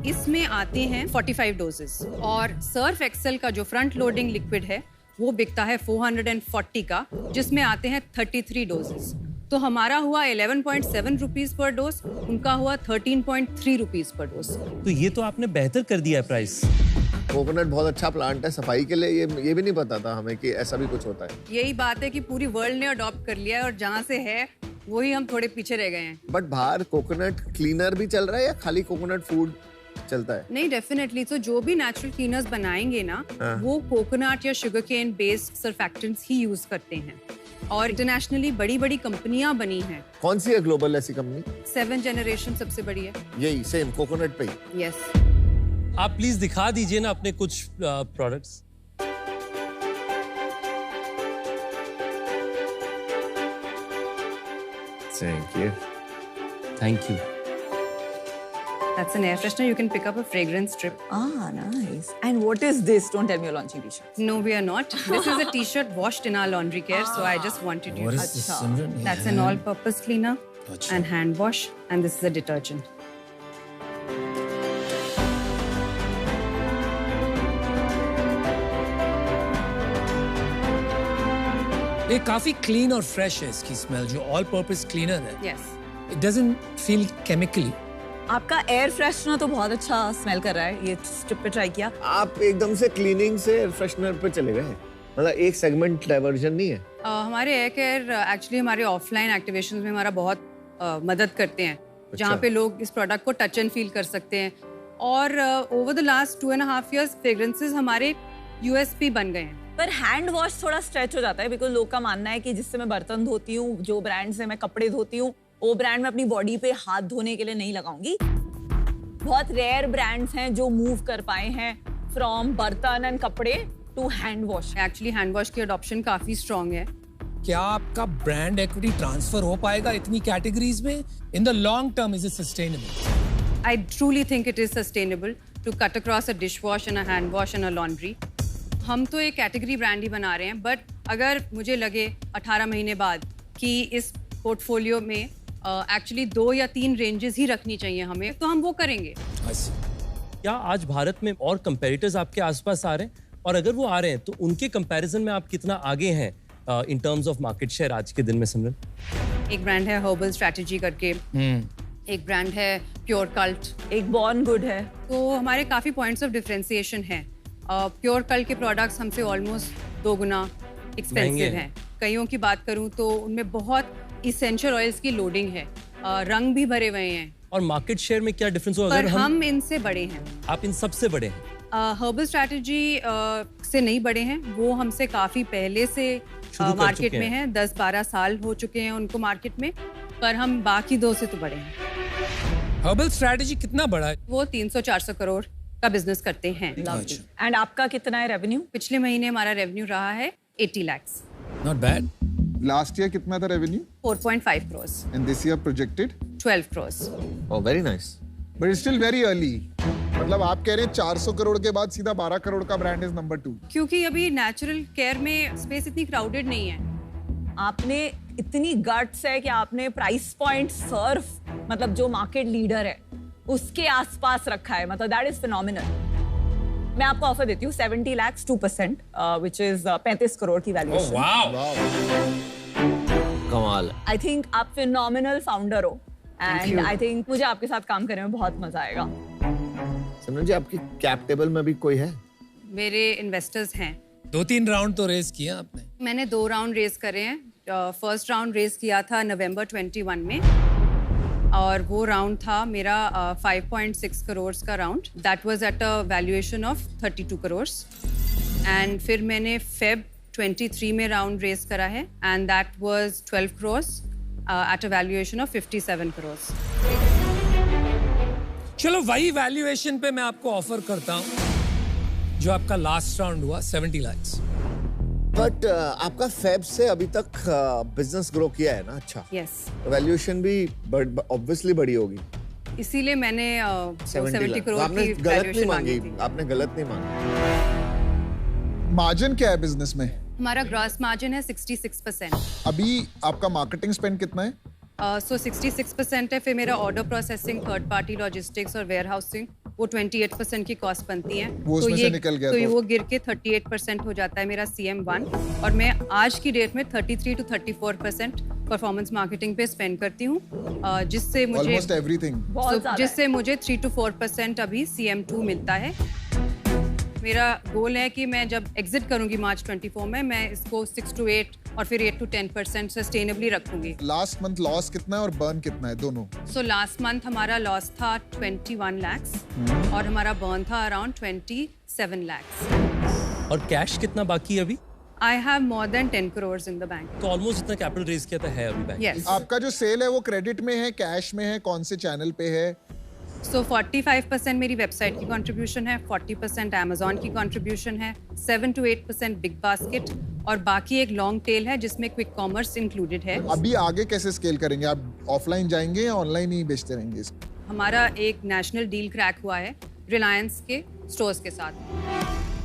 इसमें आते हैं 45 डोजेस। और सर्फ एक्सेल का जो फ्रंट लोडिंग लिक्विड है वो बिकता है 440 का, जिसमें आते हैं 33 डोजेस। तो हमारा हुआ 11.7 रुपीस पर डोज, उनका हुआ 13.3 रुपीस पर डोज। तो ये तो आपने बेहतर कर दिया है प्राइस। कोकोनट बहुत अच्छा प्लांट है सफाई के लिए, ये भी नहीं पता था हमें कि ऐसा भी कुछ होता है। यही बात है कि पूरी वर्ल्ड ने अडॉप्ट कर लिया है और जहाँ से है वही हम थोड़े पीछे रह गए हैं। बट बाहर कोकोनट क्लीनर भी चल रहा है या खाली कोकोनट फूड चलता है? नहीं, डेफिनेटली। तो जो भी नेचुरल क्लीनर्स बनाएंगे ना, वो कोकोनट या शुगर केन बेस्ड सर्फेक्टेंट्स ही यूज करते हैं। और इंटरनेशनली बड़ी बड़ी कंपनियां बनी हैं। कौन सी है ग्लोबल ऐसी कंपनी? 7 जनरेशन सबसे बड़ी है। यही सेम कोकोनट पे ही? यस। आप प्लीज दिखा दीजिए ना अपने कुछ products. Thank you. Thank you. That's an air freshener. You can pick up a fragrance strip. Ah, nice. And what is this? Don't tell me you're launching t-shirts. No, we are not. This is a t-shirt washed in our laundry care, so I just wanted you What to. is this, Simran? That's an all-purpose cleaner and hand wash, and this is a detergent. ये काफी clean और fresh है इसकी smell, जो all purpose cleaner है। Yes. It doesn't feel chemically. आपका air freshener तो बहुत अच्छा स्मेल कर रहा है। ये स्ट्रिप पे ट्राई किया? आप एकदम से क्लीनिंग से एयर फ्रेशनर पे चले गए, मतलब एक सेगमेंट डाइवर्जन नहीं है? हमारे एयर केयर एक्चुअली हमारे ऑफलाइन एक्टिवेशन में हमारा बहुत मदद करते हैं, जहाँ पे लोग इस प्रोडक्ट को टच एंड फील कर सकते हैं। और over the last 2.5 years fragrances हमारे यूएसपी बन गए हैं। पर हैंड वॉश थोड़ा स्ट्रेच हो जाता है, बिकॉज लोग का मानना है कि जिससे मैं बर्तन धोती हूँ, जो ब्रांड से मैं कपड़े धोती हूँ, वो ब्रांड में अपनी बॉडी पे हाथ धोने के लिए नहीं लगाऊंगी। बहुत रेयर ब्रांड्स हैं जो मूव कर पाए हैं फ्रॉम बर्तन एंड कपड़े to hand wash. Actually hand wash की अडॉप्शन काफी स्ट्रॉन्ग है। क्या आपका ब्रांड एक्विटी ट्रांसफर हो पाएगा इतनी कैटेगरीज में? In the long term is it sustainable? I truly think it is sustainable to cut across a dishwash and a hand wash and a laundry. हम तो एक कैटेगरी ब्रांड ही बना रहे हैं, बट अगर मुझे लगे 18 महीने बाद कि इस पोर्टफोलियो में एक्चुअली 2 या 3 रेंजेस ही रखनी चाहिए हमें, तो हम वो करेंगे। क्या आज भारत में और कंपेटिटर्स आपके आसपास आ रहे हैं, और अगर वो आ रहे हैं तो उनके कंपैरिजन में आप कितना आगे हैं in terms of market share आज के दिन में? सिमरन, एक ब्रांड है हर्बल स्ट्रैटेजी करके, एक ब्रांड है प्योर कल्ट, एक बॉर्न गुड है। तो हमारे काफी पॉइंट्स ऑफ डिफरेंशिएशन हैं। प्योर कल्ट के प्रोडक्ट्स हमसे ऑलमोस्ट 2 गुना एक्सपेंसिव हैं। कईयों की बात करूं तो उनमें बहुत इसेंशियल ऑयल्स की लोडिंग है, रंग भी भरे हुए हैं। और मार्केट शेयर में क्या डिफरेंस होगा? पर हम इनसे बड़े हैं। आप इन सबसे बड़े हैं। हर्बल स्ट्रैटेजी मुझसे नहीं बड़े हैं, वो हमसे काफी पहले से मार्केट में हैं, 10-12 साल हो चुके हैं उनको मार्केट में, पर हम बाकी 2 से तो बड़े हैं। हर्बल स्ट्रैटेजी कितना बड़ा है? वो 300-400 करोड़ का बिजनेस करते हैं। एंड आपका कितना है रेवेन्यू? पिछले महीने हमारा रेवेन्यू रहा है 80 lakhs। Not bad. Last year कितना था revenue? 4.5 crores। And this year projected 12 crores। Oh very nice. But it's still very early. मतलब आप कह रहे हैं 400 करोड़ के बाद सीधा 12 करोड़ का ब्रांड इज नंबर 2। क्योंकि अभी नेचुरल केयर में स्पेस इतनी क्राउडेड नहीं है। आपने इतनी गट्स है कि आपने प्राइस पॉइंट सर्फ मतलब जो मार्केट लीडर है उसके आसपास रखा है, मतलब दैट इज फिनोमिनल। मैं आपको ऑफर देती हूँ 70 lakhs 2%, which is 35 करोड़ की वैल्यूएशन। कमाल। आई थिंक आप फिनोमिनल फाउंडर हो एंड आई थिंक मुझे आपके साथ काम करने में बहुत मजा आएगा। सिमरन जी, आपकी कैप टेबल में भी कोई है? मेरे इन्वेस्टर्स हैं। 2-3 राउंड तो रेस किया आपने? मैंने 2 राउंड रेस करे हैं। फर्स्ट राउंड रेस किया था नवंबर 21 में, और वो राउंड था मेरा 5.6 करोड़ का round. That was at a valuation of 32 crore. And फिर मैंने फेब 23 में राउंड रेस करा है, and that was 12 crore at a valuation of 57 crore. चलो वही वैल्यूएशन पे मैं आपको ऑफर करता हूँ जो आपका लास्ट राउंड हुआ, 70 lakhs। बट आपका फेब से अभी तक बिजनेस ग्रो किया है ना? अच्छा। यस। वैल्यूएशन भी ऑब्वियसली बड़ी होगी, इसीलिए मैंने 70 करोड़ आपने की गलत नहीं वैल्यूएशन मांगी। मांगी थी। आपने गलत नहीं मांगी। मार्जिन क्या है बिजनेस में? हमारा ग्रॉस मार्जिन है 66%। अभी आपका मार्केटिंग स्पेंड कितना है? सो 66% है। फिर मेरा order processing, third party logistics और वेयर हाउसिंग, वो 28% की कॉस्ट बनती है। वो उसमें से निकल गया तो वो गिर के 38% हो जाता है मेरा CM1। और मैं आज की डेट में 33 to 34% परफॉर्मेंस मार्केटिंग पे स्पेंड करती हूँ, जिससे मुझे ऑलमोस्ट एवरीथिंग, जिससे मुझे 3 to 4% अभी CM2 मिलता है। मेरा गोल है कि मैं जब एग्जिट करूंगी मार्च 24 में, मैं इसको 6 to 8 और फिर 8 to 10% सस्टेनेबली रखूंगी। लास्ट मंथ लॉस कितना है और बर्न कितना है, दोनों? सो लास्ट मंथ हमारा लॉस था 21 lakhs और हमारा बर्न था अराउंड 27 lakhs। और कैश कितना बाकी है अभी? I have more than 10 crores in the bank। तो ऑलमोस्ट जितना कैपिटल रेज किया था है अभी बैंक। Yes। आपका जो सेल है वो क्रेडिट में है, कैश में है, कौन से चैनल पे है? सो 45% मेरी वेबसाइट की कंट्रीब्यूशन है, 40% Amazon की कंट्रीब्यूशन है, 7 to 8% बिग बास्केट, और बाकी एक लॉन्ग टेल है जिसमें क्विक कॉमर्स इंक्लूडेड है। अभी आगे कैसे स्केल करेंगे आप? ऑफलाइन जाएंगे या ऑनलाइन ही बेचते रहेंगे इसको? हमारा एक नेशनल डील क्रैक हुआ है रिलायंस के स्टोर्स के साथ।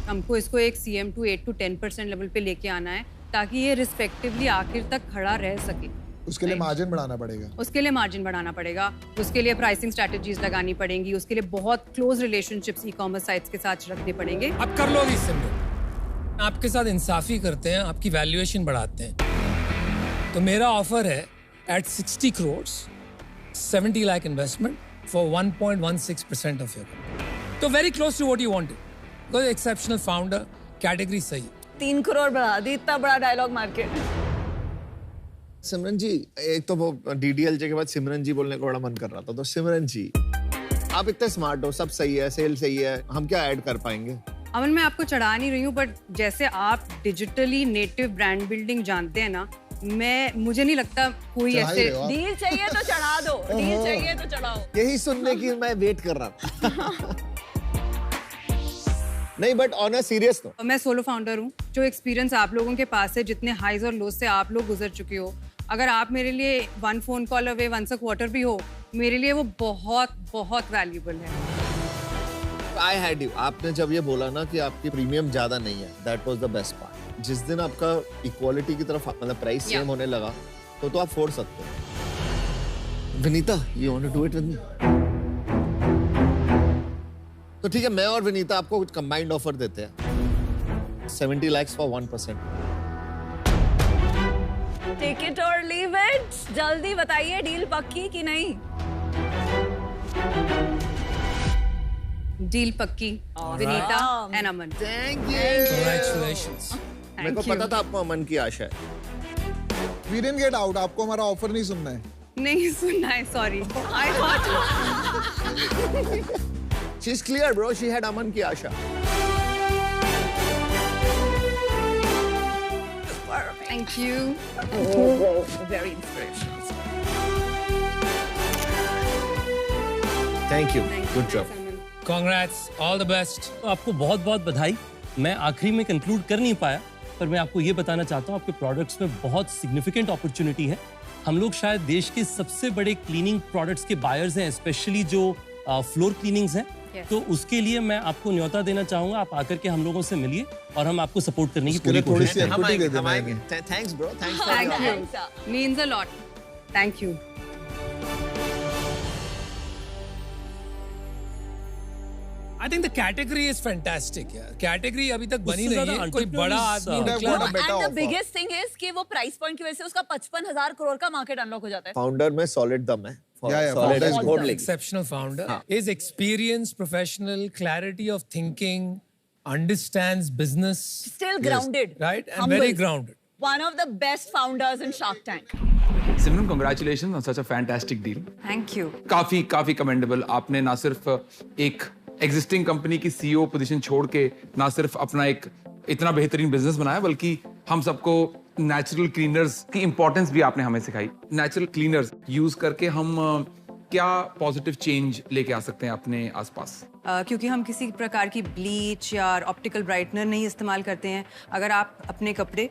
हमको इसको एक CM2 8 to 10% लेवल पे लेके आना है ताकि ये रिस्पेक्टिवली आखिर तक खड़ा रह सके। उसके लिए मार्जिन बढ़ाना पड़ेगा। उसके लिए मार्जिन बढ़ाना पड़ेगा, उसके लिए प्राइसिंग स्ट्रेटजीज लगानी पड़ेंगी, उसके लिए बहुत क्लोज रिलेशनशिप्स ई-कॉमर्स साइट्स के साथ रखने पड़ेंगे। अब कर लो सिमरन, आपके साथ इंसाफी करते हैं, आपकी वैल्यूएशन बढ़ाते हैं। तो मेरा ऑफर है at 60 crores 70 lakh investment for 1.16% of your, तो very close to what you wanted. Because exceptional founder, category सही। 3 करोड़ बढ़ा दी, इतना बड़ा डायलॉग मार्केट। सिमरन जी, एक तो वो DDLJ के बाद सिमरन जी बोलने का बड़ा मन कर रहा था, तो सिमरन जी आप इतने स्मार्ट हो, सब सही है, सेल सही है, हम क्या ऐड कर पाएंगे? अमन, मैं आपको चढ़ा नहीं रही हूँ, बट जैसे आप डिजिटली नेटिव ब्रांड बिल्डिंग जानते हैं ना, मुझे नहीं लगता कोई ऐसे डील चाहिए तो चढ़ा दो, डील चाहिए तो चढ़ाओ। यही सुनने की मैं वेट कर रहा था। नहीं, but on a serious note, मैं सोलो फाउंडर हूँ। जो एक्सपीरियंस आप लोगों के पास है, जितने हाइज और लोज से आप लोग गुजर चुके हो, अगर आप मेरे लिए 1 phone call अवे, 1 quarter भी हो, मेरे लिए वो बहुत बहुत वैल्यूबल है। I had you। आपने जब ये बोला ना कि आपकी प्रीमियम ज्यादा नहीं है, that was the best part। जिस दिन आपका इक्वालिटी की तरफ मतलब प्राइस सेम होने लगा, तो आप फोड़ सकते हो। Vinita, you want to do it with me? तो ठीक है, मैं और विनीता आपको कुछ कंबाइंड ऑफर देते हैं, 70 lakhs for 1%। टेक इट और लीव इट। जल्दी बताइए, डील पक्की कि नहीं? डील पक्की, Vinita and Aman. Thank you, congratulations. मेरे को पता था आपको अमन की आशा है। We didn't get out, आपको हमारा ऑफर नहीं सुनना है। नहीं सुनना है, sorry. I thought She's clear, bro, she had अमन की आशा। Thank you. Very inspirational. Thank you. Good job. Congrats, all the best. तो आपको बहुत बहुत बधाई। मैं आखिरी में कंक्लूड कर नहीं पाया, पर मैं आपको ये बताना चाहता हूँ आपके प्रोडक्ट्स में बहुत सिग्निफिकेंट अपॉर्चुनिटी है। हम लोग शायद देश के सबसे बड़े क्लीनिंग प्रोडक्ट्स के बायर्स हैं, स्पेशली जो फ्लोर क्लीनिंग्स हैं। तो उसके लिए मैं आपको न्योता देना चाहूंगा, आप आकर के हम लोगों से मिलिए और हम आपको सपोर्ट करने की पूरी कोशिश करेंगे। Thanks, bro. Thanks for Thank your you. Means a lot. Thank you. I think the category is fantastic यार। Category अभी तक बनी उससे नहीं ज्यादा है। कोई बड़ा entrepreneurs, आदमी have निकला got a better And the offer. biggest thing is कि वो प्राइस पॉइंट की वजह से उसका 55,000 करोड़ का मार्केट अनलॉक हो जाता है। founder में solid दम है। Yeah, Solid founder as is gold good. legs. exceptional founder. His experience, professional, clarity of thinking, understands business, Still grounded. right? And Humble. very grounded. One of the best founders in Shark Tank. Simran, congratulations on such a fantastic deal. Thank you. काफी commendable. आपने ना सिर्फ एक existing company की CEO position छोड़ के ना सिर्फ अपना एक इतना बेहतरीन बिजनेस बनाया, बल्कि हम सबको नेचुरल क्लीनर्स की इंपॉर्टेंस भी आपने हमें सिखाई। नेचुरल क्लीनर्स यूज करके हम क्या पॉजिटिव चेंज लेके आ सकते हैं अपने आसपास? क्योंकि हम किसी प्रकार की ब्लीच या ऑप्टिकल ब्राइटनर नहीं इस्तेमाल करते हैं। अगर आप अपने कपड़े,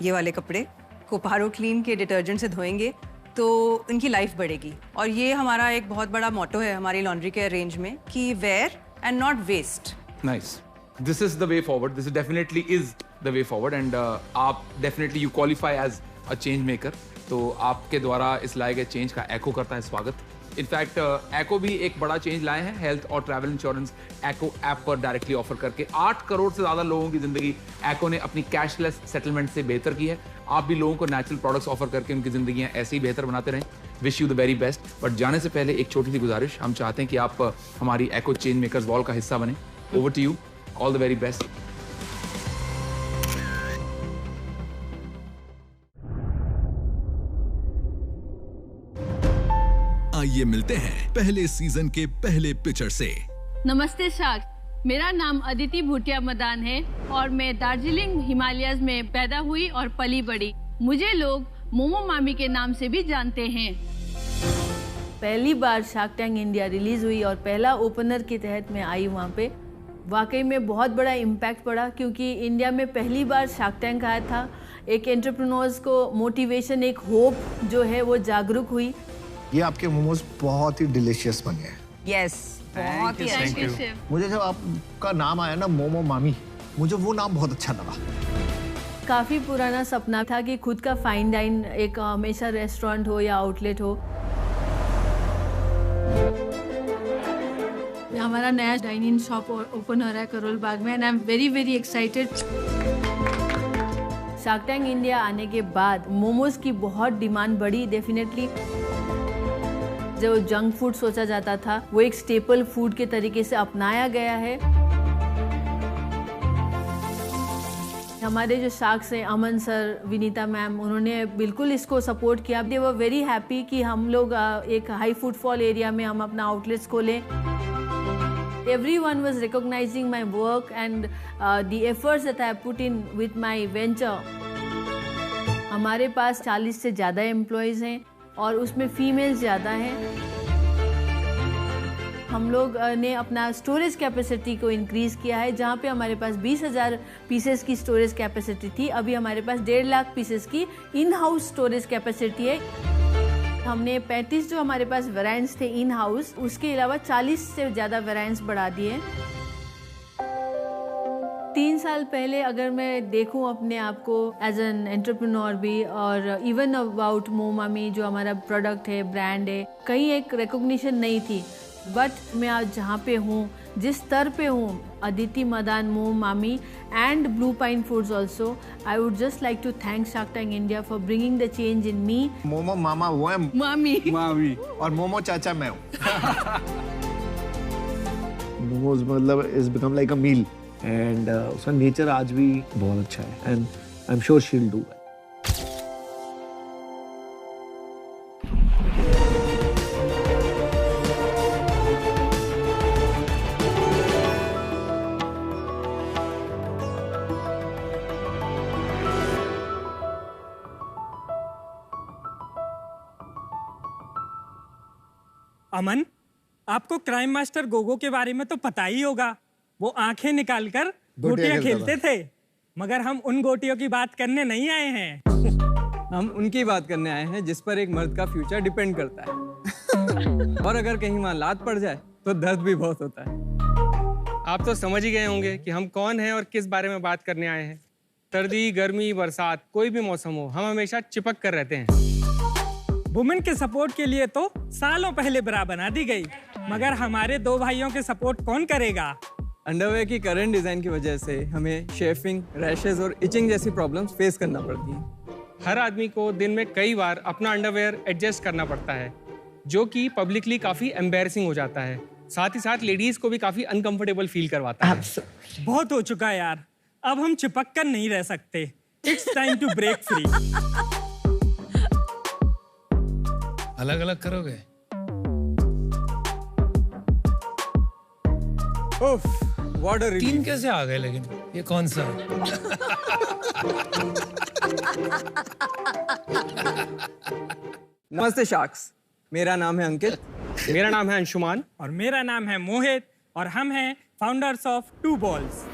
ये वाले कपड़े कोपारो क्लीन के डिटर्जेंट से धोएंगे तो उनकी लाइफ बढ़ेगी। और ये हमारा एक बहुत बड़ा मोटो है हमारी लॉन्ड्री केयर रेंज में कि wear and not waste. Nice, this is the way forward, this definitely is the way forward and आप definitely you qualify as a change maker. तो आपके द्वारा इस लाए गए चेंज का एको करता है स्वागत। इनफैक्ट एको भी एक बड़ा चेंज लाए हैं, हेल्थ और ट्रैवल इंश्योरेंस एको ऐप पर डायरेक्टली ऑफर करके 8 करोड़ से ज्यादा लोगों की जिंदगी एको ने अपनी कैशलेस सेटलमेंट से बेहतर की है। आप भी लोगों को नेचुरल प्रोडक्ट्स ऑफर करके उनकी जिंदगियां ऐसे ही बेहतर बनाते रहें। Wish you the very best. But जाने से पहले एक छोटी सी गुजारिश, हम चाहते हैं कि आप हमारी एको चेंज मेकर्स वॉल का हिस्सा बने। Over to you, all the very best. आइए मिलते हैं पहले सीजन के पहले पिक्चर से। नमस्ते शार्क, मेरा नाम अदिति भूटिया मदान है और मैं दार्जिलिंग हिमालयस में पैदा हुई और पली बड़ी। मुझे लोग मोमो मामी के नाम से भी जानते हैं। पहली बार शार्क टैंक इंडिया रिलीज हुई और पहला ओपनर के तहत मैं आई वहाँ पे। वाकई में बहुत बड़ा इम्पैक्ट पड़ा क्योंकि इंडिया में पहली बार शार्क टैंक आया था। एक एंटरप्रेन्योर्स को मोटिवेशन, एक होप जो है वो जागरूक हुई। ये आपके मोमोज बहुत ही डिलीशियस बने हैं। Yes, बहुत ही अच्छे। मुझे जब आपका नाम आया ना मोमो मामी, मुझे वो नाम बहुत अच्छा लगा। काफ़ी पुराना सपना था कि खुद का फाइन डाइन एक हमेशा रेस्टोरेंट हो या आउटलेट हो। हमारा नया डाइनिंग शॉप ओपन हो रहा है करोल बाग में and I am very very excited. Shark tank India आने के बाद मोमोज की बहुत डिमांड बढ़ी। डेफिनेटली जो जंक फूड सोचा जाता था वो एक स्टेपल फूड के तरीके से अपनाया गया है। हमारे जो शार्क्स हैं, अमन सर, विनीता मैम, उन्होंने बिल्कुल इसको सपोर्ट किया। दे वर वेरी हैप्पी कि हम लोग एक हाई फुटफॉल एरिया में हम अपना आउटलेट्स खोलें। Everyone was recognizing my work and the efforts that I have put in with my venture. हमारे पास 40 से ज़्यादा एम्प्लॉयज़ हैं और उसमें फीमेल्स ज़्यादा हैं। हम लोग ने अपना स्टोरेज कैपेसिटी को इंक्रीज़ किया है। जहाँ पे हमारे पास 20,000 पीसेस की स्टोरेज कैपेसिटी थी, अभी हमारे पास 1.5 लाख पीसेस की इन हाउस स्टोरेज कैपेसिटी है। हमने 35 जो हमारे पास वेरिएंट्स थे इन हाउस, उसके अलावा 40 से ज़्यादा वेरिएंट्स बढ़ा दिए। 3 साल पहले अगर मैं देखूं अपने आप को एज एन एंटरप्रेन्योर भी और इवन अबाउट मोमो मामी जो हमारा प्रोडक्ट है, ब्रांड है, कहीं एक रिकॉग्निशन नहीं थी। बट मैं आज जहाँ पे हूँ, जिस स्तर पे हूँ, अदिति मदान, मोमो मामी and Blue Pine Foods also, I would just like to thank Shark Tank India for bringing the change in me. Momo मामा वो है मामी और मोमो चाचा मैं हूँ। मोमोज मतलब is become like a meal and उसका नेचर आज भी बहुत अच्छा है and I am sure she will do. Aman, आपको क्राइम मास्टर गोगो के बारे में तो पता ही होगा। वो आंखें निकालकर गोटियां खेलते थे, मगर हम उन गोटियों की बात करने नहीं आए हैं। हम उनकी बात करने आए हैं जिस पर एक मर्द का फ्यूचर डिपेंड करता है। और अगर कहीं वहां लात पड़ जाए तो दर्द भी बहुत होता है। आप तो समझ ही गए होंगे कि हम कौन हैं और किस बारे में बात करने आए हैं। सर्दी, गर्मी, बरसात, कोई भी मौसम हो, हम हमेशा चिपक कर रहते हैं। वुमेन के सपोर्ट के लिए तो सालों पहले ब्रा बना दी गई, मगर हमारे दो भाइयों के सपोर्ट कौन करेगा? अंडरवेयर की करंट डिजाइन की वजह से हमें शेफिंग, रैशेस और इचिंग जैसी प्रॉब्लम्स फेस करना पड़ती हैं। हर आदमी को दिन में कई बार अपना अंडरवेयर एडजस्ट करना पड़ता है, जो कि पब्लिकली काफी एम्बैरेसिंग हो जाता है। साथ ही साथ लेडीज को भी काफी अनकंफर्टेबल फील करवाता है। बहुत हो चुका है यार, अब हम चिपक कर नहीं रह सकते। It's time to break free. अलग अलग करोगे? ओफ, व्हाट अ रिलीफ। 3 कैसे आ गए लेकिन? ये कौन सा? नमस्ते शार्क्स, मेरा नाम है अंकित। मेरा नाम है अंशुमान। और मेरा नाम है मोहित, और हम हैं founders of two balls.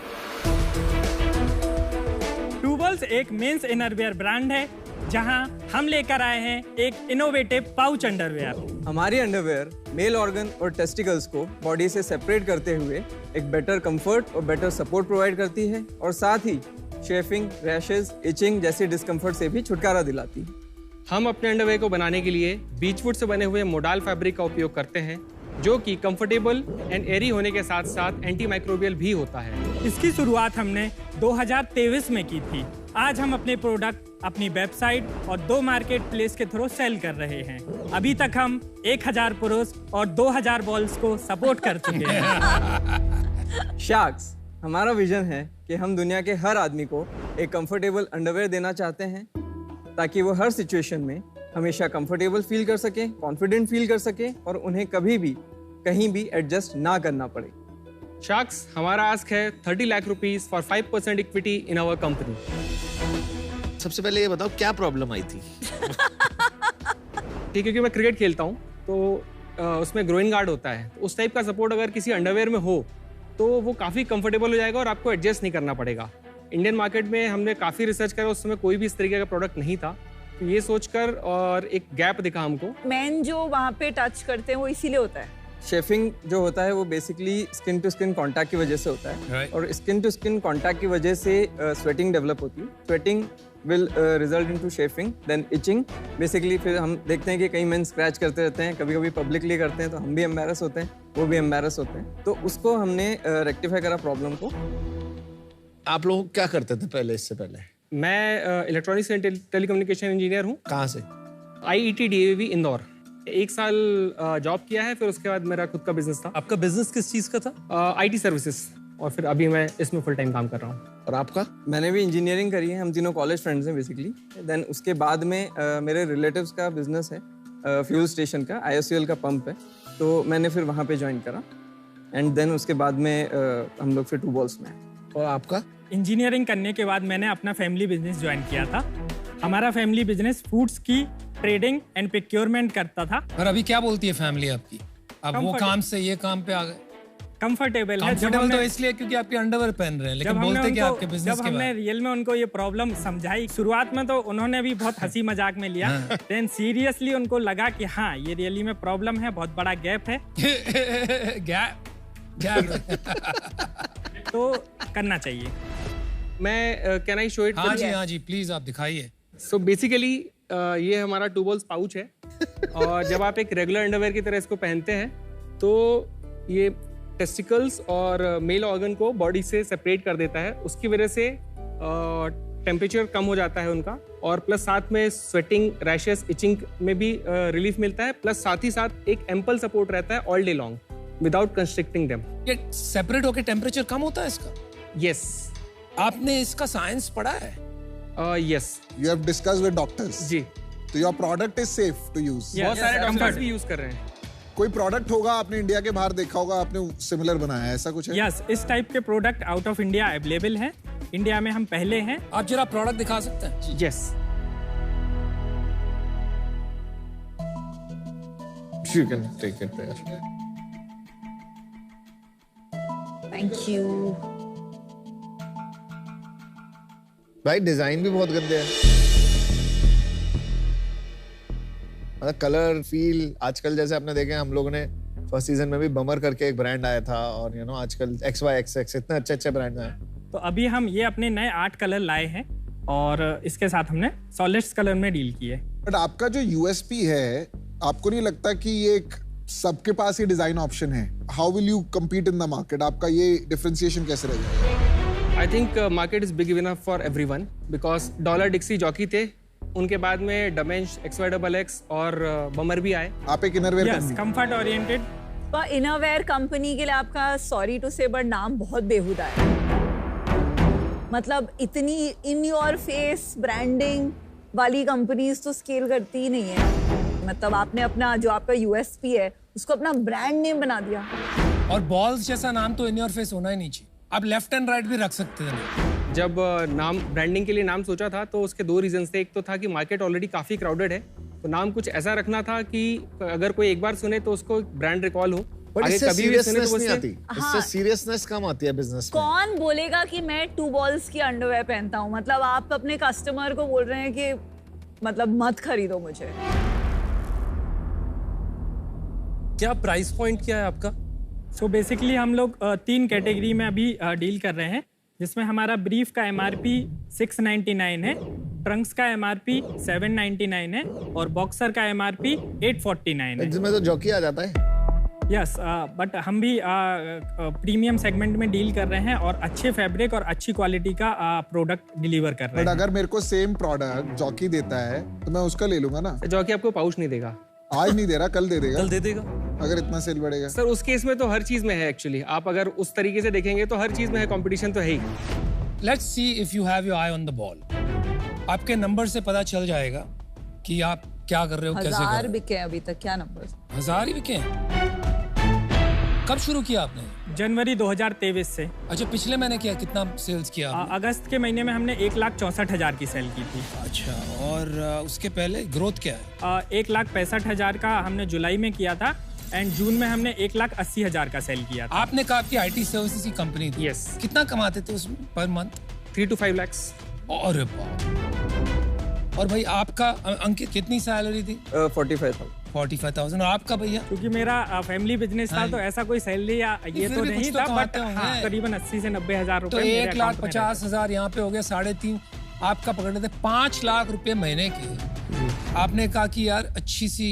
Two balls एक मेंस इनरवेयर ब्रांड है, जहां हम लेकर आए हैं एक इनोवेटिव पाउच अंडरवेयर। हमारी अंडरवेयर मेल ऑर्गन और टेस्टिकल्स को बॉडी से सेपरेट करते हुए एक बेटर कंफर्ट और बेटर सपोर्ट प्रोवाइड करती है, और साथ ही शेफिंग, रैशेस, इचिंग जैसी डिस्कम्फर्ट से भी छुटकारा दिलाती है। हम अपने अंडरवेयर को बनाने के लिए बीचवुड से बने हुए मोडाल फैब्रिक का उपयोग करते हैं, जो कि कंफर्टेबल एंड एरी होने के साथ साथ एंटी माइक्रोबियल भी होता है। इसकी शुरुआत हमने 2023 में की थी। आज हम अपने प्रोडक्ट अपनी वेबसाइट और 2 मार्केट प्लेस के थ्रू सेल कर रहे हैं। अभी तक हम 1000 पुरुष और 2000 बॉल्स को सपोर्ट कर चुके हैं। शार्क्स, हमारा विजन है कि हम दुनिया के हर आदमी को एक कंफर्टेबल अंडरवेयर देना चाहते हैं, ताकि वो हर सिचुएशन में हमेशा कंफर्टेबल फील कर सके, कॉन्फिडेंट फील कर सके, और उन्हें कभी भी कहीं भी एडजस्ट ना करना पड़े। शार्क्स, हमारा आस्क है 30 lakh rupees for 5% equity in our company. सबसे पहले ये बताओ क्या प्रॉब्लम आई थी? ठीक है, क्योंकि मैं क्रिकेट खेलता हूँ तो उसमें ग्रोइंग गार्ड होता है, तो उस टाइप का सपोर्ट अगर किसी अंडरवेयर में हो तो वो काफ़ी कंफर्टेबल हो जाएगा और आपको एडजस्ट नहीं करना पड़ेगा। इंडियन मार्केट में हमने काफ़ी रिसर्च करा, उस समय कोई भी इस तरीके का प्रोडक्ट नहीं था, तो ये सोचकर और एक गैप दिखा हमको। मैन जो वहाँ पे टच करते हैं वो इसीलिए होता है। शेफिंग जो होता है वो basically skin to skin contact की वजह से होता है, और स्किन टू स्किन कांटेक्ट की वजह से स्वेटिंग डेवलप होती है। Sweating will result into chafing, then itching. Basically फिर हम देखते हैं कि कई मेन स्क्रैच करते रहते हैं, कभी कभी पब्लिकली करते हैं, तो हम भी एम्बैरस होते हैं, वो भी एम्बैरस होते हैं। तो उसको हमने रेक्टिफाई करा प्रॉब्लम को। आप लोग क्या करते थे पहले, इससे पहले? मैं इलेक्ट्रॉनिक्स एंड टेलीकम्युनिकेशन इंजीनियर हूँ। कहाँ से? IET DAV Indore. 1 साल जॉब किया है, फिर उसके बाद मेरा खुद का बिजनेस था। आपका बिजनेस किस चीज का था? IT सर्विसेज, और फिर अभी मैं इसमें फुल टाइम काम कर रहा हूँ। और आपका? मैंने भी इंजीनियरिंग करी है, हम तीनों कॉलेज फ्रेंड्स हैं बेसिकली। देन उसके बाद में मेरे रिलेटिव्स का बिजनेस है, फ्यूल स्टेशन का, IOCL का पंप है, तो मैंने फिर वहाँ पे ज्वाइन करा, एंड देन उसके बाद में हम लोग फिर टू बॉल्स में। और आपका? इंजीनियरिंग करने के बाद मैंने अपना फैमिली बिजनेस ज्वाइन किया था। हमारा फैमिली बिजनेस फूड्स की ट्रेडिंग एंड प्रोक्योरमेंट करता था। और अभी क्या बोलती है फैमिली आपकी? अब वो काम से ये काम पे आ गए। कंफर्टेबल है। कंफर्टेबल तो इसलिए क्योंकि आपके अंडरवेयर पहन रहे हैं, लेकिन बोलते क्या आपके बिजनेस के जब हमने रियल में उनको ये प्रॉब्लम समझाई, शुरुआत में तो उन्होंने भी बहुत हंसी मजाक में लिया, देन सीरियसली उनको लगा कि हाँ, ये रियली में प्रॉब्लम है, बहुत बड़ा गैप है। तो करना चाहिए। मैं कैन आई शो इट? हाँ जी प्लीज आप दिखाइए। सो बेसिकली ये हमारा टू बॉल्स पाउच है, और जब आप एक रेगुलर अंडरवेयर की तरह इसको पहनते हैं तो ये टेस्टिकल्स और मेल ऑर्गन को बॉडी से सेपरेट कर देता है। उसकी वजह से टेम्परेचर कम हो जाता है उनका, और प्लस साथ में स्वेटिंग, रैशेस, इचिंग में भी रिलीफ मिलता है, प्लस साथ ही साथ एक एम्पल सपोर्ट रहता है all day long without constricting them. ये सेपरेट होकर टेम्परेचर कम होता है इसका? यस। आपने इसका साइंस पढ़ा है? Yes. You have discussed with doctors. जी। तो your product is safe to use. बहुत सारे डॉक्टर्स भी यूज कर रहे हैं। कोई प्रोडक्ट होगा आपने इंडिया के बाहर देखा होगा, आपने सिमिलर बनाया है, ऐसा कुछ है? यस, इस टाइप के product out of India available हैं। इंडिया में हम पहले हैं। आप जरा प्रोडक्ट दिखा सकते हैं? Yes. you can take it there. Thank you. भाई डिजाइन भी बहुत गंदे हैं, मतलब कलर फील। आजकल जैसे आपने देखे, हम लोगों ने फर्स्ट सीजन में भी बमर करके एक ब्रांड आया था, और आजकल XYXX इतने अच्छे अच्छे ब्रांड आए। तो अभी हम ये अपने नए 8 कलर लाए हैं और इसके साथ हमने सॉलिड्स कलर में डील किए। बट आपका जो USP है, आपको नहीं लगता कि ये एक सबके पास ये डिजाइन ऑप्शन है? How will you compete in the market? आपका ये डिफरेंशिएशन कैसे रह जाएगा? I think market is big enough for everyone, because Dollar Dixcy Jockey थे, उनके बाद में डमेंश XYXX और बमर भी आए। आप एक innerwear comfort oriented innerwear company के लिए आपका सॉरी टू से बट नाम बहुत बेहुदा है। मतलब इतनी इन योर फेस ब्रांडिंग वाली कंपनीज तो स्केल करती ही नहीं है। मतलब आपने अपना जो आपका USP है उसको अपना ब्रांड नेम बना दिया। और बॉल्स जैसा नाम तो इन योर फेस होना ही नहीं चाहिए। आप लेफ्ट एंड राइट भी रख सकते हैं। जब नाम ब्रांडिंग के लिए नाम सोचा था तो उसके 2 रीजंस थे। एक तो था कि मार्केट ऑलरेडी काफी क्राउडेड है, तो नाम कुछ ऐसा रखना था कि अगर कोई एक बार सुने तो उसको ब्रांड रिकॉल हो। बट इससे सीरियसनेस नहीं आती, इससे सीरियसनेस कम आती है बिजनेस में। कौन बोलेगा कि मैं 2 बॉल्स की अंडरवेयर पहनता हूँ? मतलब आप अपने कस्टमर को बोल रहे हैं कि मतलब मत खरीदो मुझे। क्या प्राइस पॉइंट क्या है आपका? सो बेसिकली हम लोग 3 कैटेगरी में अभी डील कर रहे हैं, जिसमें हमारा ब्रीफ का MRP 699 है, ट्रंक्स का MRP 799 है और बॉक्सर का MRP 849 है। इसमें तो जॉकी आ जाता है। यस, बट हम भी प्रीमियम सेगमेंट में डील कर रहे हैं और अच्छे फैब्रिक और अच्छी क्वालिटी का प्रोडक्ट डिलीवर कर रहे हैं। बट अगर मेरे को सेम प्रोडक्ट जॉकी देता है तो मैं उसका ले लूंगा ना। जॉकी आपको पाउच नहीं देगा। आज नहीं दे रहा, कल दे देगा। कल दे देगा अगर इतना सेल बढ़ेगा। सर उस केस में तो हर चीज में है एक्चुअली। आप अगर उस तरीके से देखेंगे तो हर चीज में है, कंपटीशन तो है ही। Let's see if you have your eye on the ball. आपके नंबर से पता चल जाएगा कि आप क्या कर रहे हो, कैसे कर रहे हो। 1000 बिके अभी तक? क्या नंबर? 1000 ही बिके? कब शुरू किया आपने? जनवरी 2023 से। अच्छा, पिछले महीने कितना सेल्स किया आपने? अगस्त के महीने में हमने 1,64,000 की सेल की थी। अच्छा, और उसके पहले ग्रोथ क्या है? 1,65,000 का हमने जुलाई में किया था एंड जून में हमने 1,80,000 का सेल किया था। आपने कहा आपकी IT सर्विसेज की कंपनी थी। यस। कितना कमाते थे उसमें पर मंथ? 3 to 5 lakhs। अरे बाप। और भाई आपका अंकित कितनी सैलरी थी? 45,000। और आपका भैया? क्योंकि मेरा फैमिली बिजनेस था तो ऐसा कोई सैलरी या ये तो नहीं था, बट हाँ, करीबन 80 से 90 हजार रुपए। तो 1,50,000 यहाँ पे हो गया, 3.5। आपका पकड़ लेते 5 लाख रुपए महीने के। आपने कहा कि यार अच्छी सी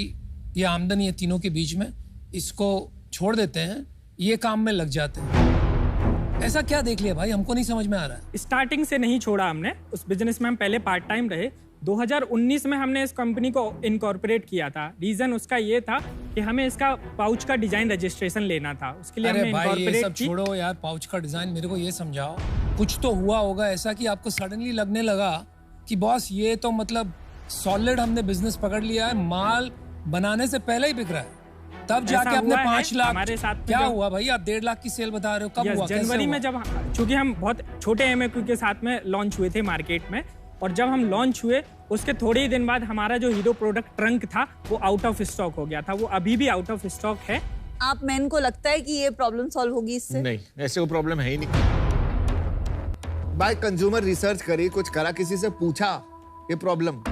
ये आमदनी है तीनों के बीच में, इसको छोड़ देते हैं, ये काम में लग जाते हैं। ऐसा क्या देख लिया भाई, हमको नहीं समझ में आ रहा है। स्टार्टिंग से नहीं छोड़ा हमने उस बिजनेस में। हम पहले पार्ट टाइम रहे। 2019 में हमने इस कंपनी को इनकॉर्पोरेट किया था। रीजन उसका ये था कि हमें इसका पाउच का डिजाइन रजिस्ट्रेशन लेना था, उसके लिए हमने इनकॉर्पोरेट। ये सब छोड़ो यार, पाउच का डिजाइन मेरे को ये समझाओ। कुछ तो हुआ होगा ऐसा कि आपको सडनली लगने लगा कि बॉस ये तो मतलब सॉलिड हमने बिजनेस पकड़ लिया है, माल बनाने से पहले ही बिक रहा है, तब जाके आपने 5 लाख। हमारे साथ क्या हुआ भाई? आप 1.5 लाख की सेल बता रहे हो, कब हुआ? जनवरी में, जब चूंकि हम बहुत छोटे MAQ के साथ में लॉन्च हुए थे मार्केट में, और जब हम लॉन्च हुए उसके थोड़े ही दिन बाद हमारा जो हीरो प्रोडक्ट ट्रंक था वो आउट ऑफ स्टॉक हो गया था। वो अभी भी आउट ऑफ स्टॉक है। आप मैन को लगता है कि ये प्रॉब्लम सॉल्व होगी इससे? नहीं, ऐसे कोई प्रॉब्लम है ही नहीं। भाई कंज्यूमर रिसर्च करी, कुछ करा, किसी से पूछा ये प्रॉब्लम?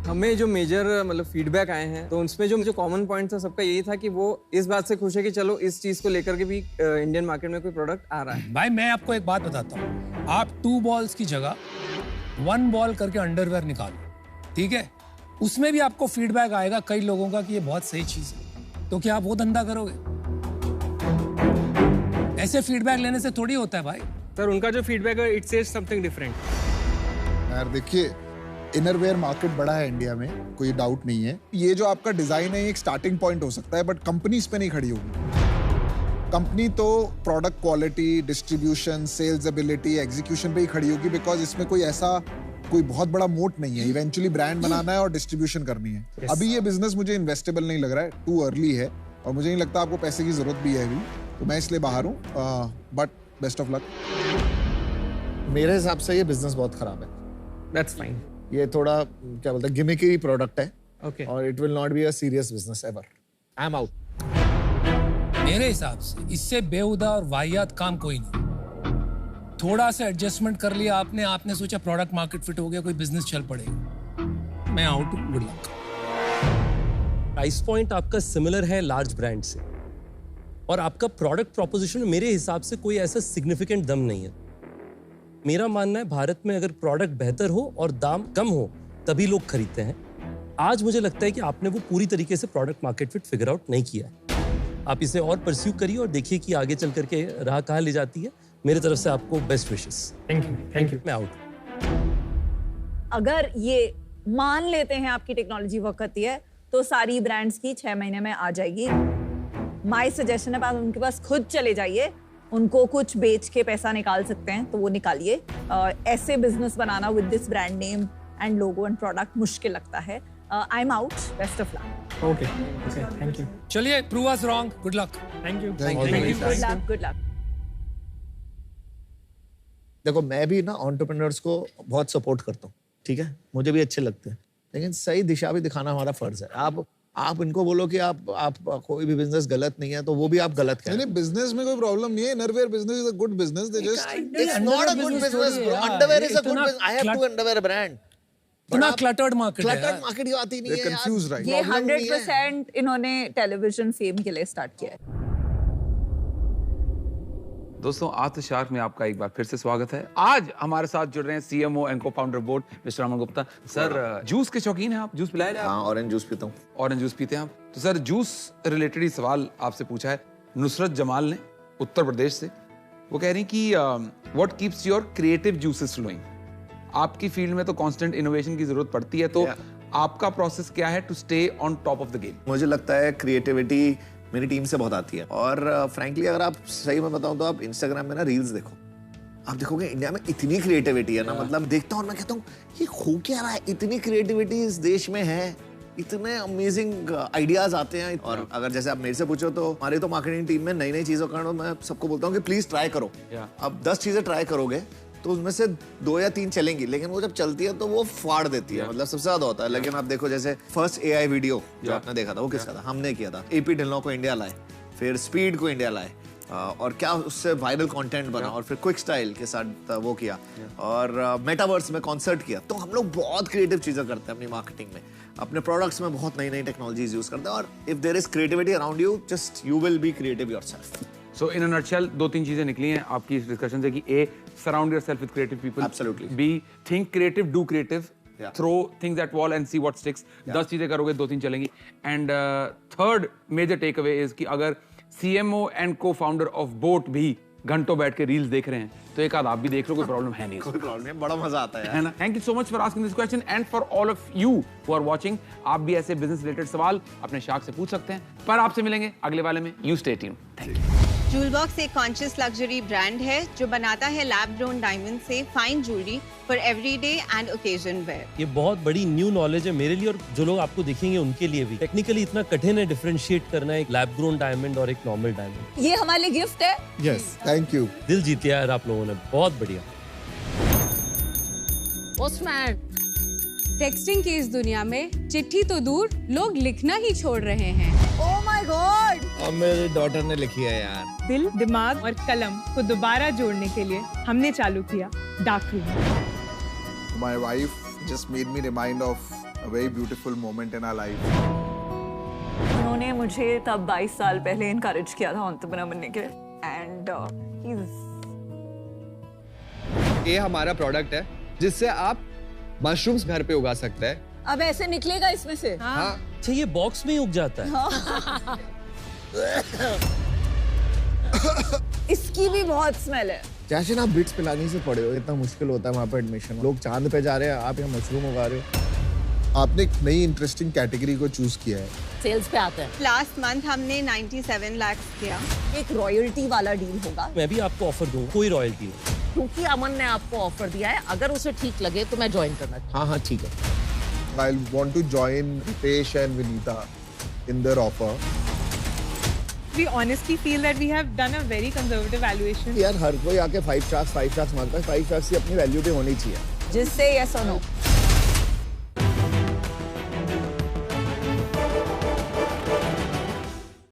हमें जो मेजर मतलब फीडबैक आए हैं तो उसमें जो कॉमन पॉइंट था सबका यही था कि वो इस बात से खुश है कि चलो इस चीज को लेकर के भी इंडियन मार्केट में कोई प्रोडक्ट आ रहा है। भाई मैं आपको एक बात बताता हूँ, आप 2 बॉल्स की जगह 1 बॉल करके अंडरवेयर निकालो, ठीक है? उसमें भी आपको फीडबैक आएगा कई लोगों का कि ये बहुत सही चीज है, तो क्या आप वो धंधा करोगे? ऐसे फीडबैक लेने से थोड़ी होता है भाई। सर उनका जो फीडबैक है इट सेज समथिंग डिफरेंट। यार देखिए, इनरवेयर मार्केट बड़ा है इंडिया में, कोई डाउट नहीं है। ये जो आपका डिजाइन है एक स्टार्टिंग पॉइंट हो सकता है, बट कंपनी इस पे नहीं खड़ी होगी। कंपनी तो product quality, distribution, sales ability, execution पे ही खड़ी होगी, बिकॉज इसमें कोई बहुत बड़ा मोट नहीं है। इवेंचुअली ब्रांड बनाना है और डिस्ट्रीब्यूशन करनी है। अभी ये बिजनेस मुझे इन्वेस्टेबल नहीं लग रहा है, टू अर्ली है, और मुझे नहीं लगता आपको पैसे की जरूरत भी है अभी, तो मैं इसलिए बाहर हूँ। But best of luck. मेरे हिसाब से ये बिजनेस बहुत खराब है। That's fine. ये थोड़ा क्या बोलते हैं, गिमिकी प्रोडक्ट है। Okay. और it will not be a serious business ever. I am out. मेरे हिसाब से इससे बेहुदा और वाहियात काम कोई नहीं। थोड़ा सा एडजस्टमेंट कर लिया आपने सोचा प्रोडक्ट मार्केट फिट हो गया, कोई बिजनेस चल पड़ेगा। मैं out, good luck. Price point आपका सिमिलर है लार्ज ब्रांड से, और आपका प्रोडक्ट प्रोपोजिशन मेरे हिसाब से कोई ऐसा सिग्निफिकेंट दम नहीं है। मेरा मानना है भारत में अगर प्रोडक्ट बेहतर हो और दाम कम हो तभी लोग खरीदते हैं। आज मुझे लगता है कि आपने वो पूरी तरीके से product market fit figure out नहीं किया है। आप इसे और परस्यू करिए और देखिए कि आगे चल करके राह कहाँ ले जाती है। मेरे तरफ से आपको बेस्ट विशेस। Thank you. मैं आउट। अगर ये मान लेते हैं आपकी टेक्नोलॉजी वर्क करती है तो सारी ब्रांड्स की 6 महीने में आ जाएगी। माय सजेशन है, उनके पास खुद चले जाइए, उनको कुछ बेच के पैसा निकाल सकते हैं तो वो निकालिए। ऐसे बिजनेस बनाना with this brand name and logo and product मुश्किल लगता है। I am out, best of luck. Okay, thank you. चलिए, prove us wrong, good luck. Thank you. Good luck. देखो, मैं भी ना एंटरप्रेन्योर्स को बहुत सपोर्ट करता हूँ, ठीक है, मुझे भी अच्छे लगते हैं, लेकिन सही दिशा भी दिखाना हमारा फर्ज है। आप इनको बोलो कि आप कोई भी बिजनेस गलत नहीं है तो वो भी आप गलत कह रहे हैं। बिजनेस में कोई प्रॉब्लम नहीं है। Innerwear business is a good business. They just it's not a good business bro. Underwear is a good business. I have 2 underwear brand. इतना क्लटर्ड मार्केट है। क्लटर्ड मार्केट ही आती नहीं है। Confuse right. ये 100% इन्होंने टेलीविजन फेम के लिए start किया है। दोस्तों, आज तो शार्क में आपका एक बार फिर से स्वागत है। आज हमारे साथ जुड़ रहे हैं CMO and co-founder board mister Aman Gupta. Sir, juice के शौकीन हैं आप? जूस पिलाए आप? हाँ, ऑरेंज जूस पीता हूँ। ऑरेंज जूस पीते हैं आप? तो सर, जूस रिलेटेड ही सवाल आपसे पूछा है नुसरत जमाल ने, उत्तर प्रदेश से। वो कह रही कि what keeps your creative juices flowing? आपकी फील्ड में तो कांस्टेंट इनोवेशन की जरूरत पड़ती है, तो आपका प्रोसेस क्या है to stay on top of the game? मुझे लगता है क्रिएटिविटी मेरी टीम से बहुत आती है, और फ्रैंकली अगर आप सही में बताऊं तो आप इंस्टाग्राम में ना रील्स देखो, आप देखोगे इंडिया में इतनी क्रिएटिविटी है ना, मतलब देखता हूं और मैं कहता हूं ये हो क्या रहा है, इतनी क्रिएटिविटी इस देश में है, इतने अमेजिंग आइडियाज आते हैं। और अगर जैसे आप मेरे से पूछो तो हमारी तो मार्केटिंग टीम में नई नई चीजों का मैं सबको बोलता हूँ कि प्लीज ट्राई करो। अब 10 चीजें ट्राई करोगे तो उसमें से 2 या 3 चलेंगी, लेकिन वो जब चलती है तो वो फाड़ देती है, मतलब सबसे ज्यादा होता है। लेकिन आप देखो, जैसे फर्स्ट AI वीडियो जो आपने देखा था वो किसका था? हमने किया था। AP ढिल्लों को इंडिया लाए, फिर स्पीड को इंडिया लाए, और क्या उससे वायरल कंटेंट बना, और फिर क्विक स्टाइल के साथ वो किया, और मेटावर्स में कॉन्सर्ट किया। तो हम लोग बहुत क्रिएटिव चीजें करते हैं अपनी मार्केटिंग में, अपने प्रोडक्ट्स में बहुत नई नई टेक्नोलॉजीज यूज करते हैं। और if there is creativity around you, just you will be creative yourself. So in a nutshell, 2-3 चीजें निकली हैं आपकी इस डिस्कशन से कि A, surround yourself with creative people. Absolutely. B, think creative, do creative. Throw things at wall and see what sticks. 10 चीजें करोगे, 2-3 चलेंगी. And third major takeaway is कि अगर CMO and co-founder of Boat भी घंटों बैठ के रील्स देख रहे हैं तो एक आध आप भी देख लो, कोई प्रॉब्लम है नहीं। कोई प्रॉब्लम नहीं, बड़ा मजा आता है ना। Thank you so much for asking this question and for all of you who are watching. आप भी ऐसे बिजनेस रिलेटेड सवाल अपने शार्क से पूछ सकते हैं, पर आपसे मिलेंगे अगले वाले में। You stay tuned. Thank you. Jewelbox एक कॉन्शियस लग्जरी ब्रांड है जो बनाता है लैब ग्रोन डायमंड से fine jewellery for everyday and occasion wear. ये बहुत बड़ी न्यू नॉलेज है मेरे लिए और जो लोग आपको देखेंगे उनके लिए भी। टेक्निकली इतना कठिन है डिफरेंशिएट करना एक लैब ग्रोन डायमंड और एक नॉर्मल डायमंड। ये हमारे लिए गिफ्ट है। Yes, thank you. दिल जीत लिया यार आप लोगों ने, बहुत बढ़िया। पोस्टमैन, टेक्सटिंग की इस दुनिया में चिट्ठी तो दूर, लोग लिखना ही छोड़ रहे हैं। Oh my God! और मेरी डॉटर ने लिखी है यार। दिल, दिमाग और कलम को दोबारा जोड़ने के लिए हमने चालू किया डाकरू। My wife just made me remind of a very beautiful moment in our life. उन्होंने मुझे तब 22 साल पहले इनकरेज किया था एंटरप्रेन्योर बनने के लिए, एंड ये हमारा प्रोडक्ट है जिससे आप मशरूम्स घर पे उगा सकते हैं। अब ऐसे निकलेगा इसमें से? हाँ। अच्छा, ये बॉक्स में ही उग जाता है? हाँ। इसकी भी बहुत स्मेल है। जैसे ना बिट्स पिलानी से पड़े हो, इतना मुश्किल होता है वहाँ पे एडमिशन। लोग चांद पे जा रहे हैं, आप यहाँ मशरूम उगा रहे हो। आपने एक नई इंटरेस्टिंग कैटेगरी को चूज किया है। सेल्स पे आते हैं। लास्ट मंथ हमने 97 लाख किया। एक रॉयल्टी वाला डील होगा। मैं भी आपको ऑफर दूँ, कोई रॉयल्टी नहीं। क्योंकि अमन ने आपको ऑफर दिया है, अगर उसे ठीक लगे तो मैं ज्वाइन करना चाहूँ। हाँ ठीक है। I want to join Ritesh and Vinita in their offer. We honestly feel that we have done a very conservative valuation. यार हर कोई आके 5 स्टार्स मांगता है, 5 स्टार्स की अपनी वैल्यू भी होनी चाहिए। जिससे yes or no?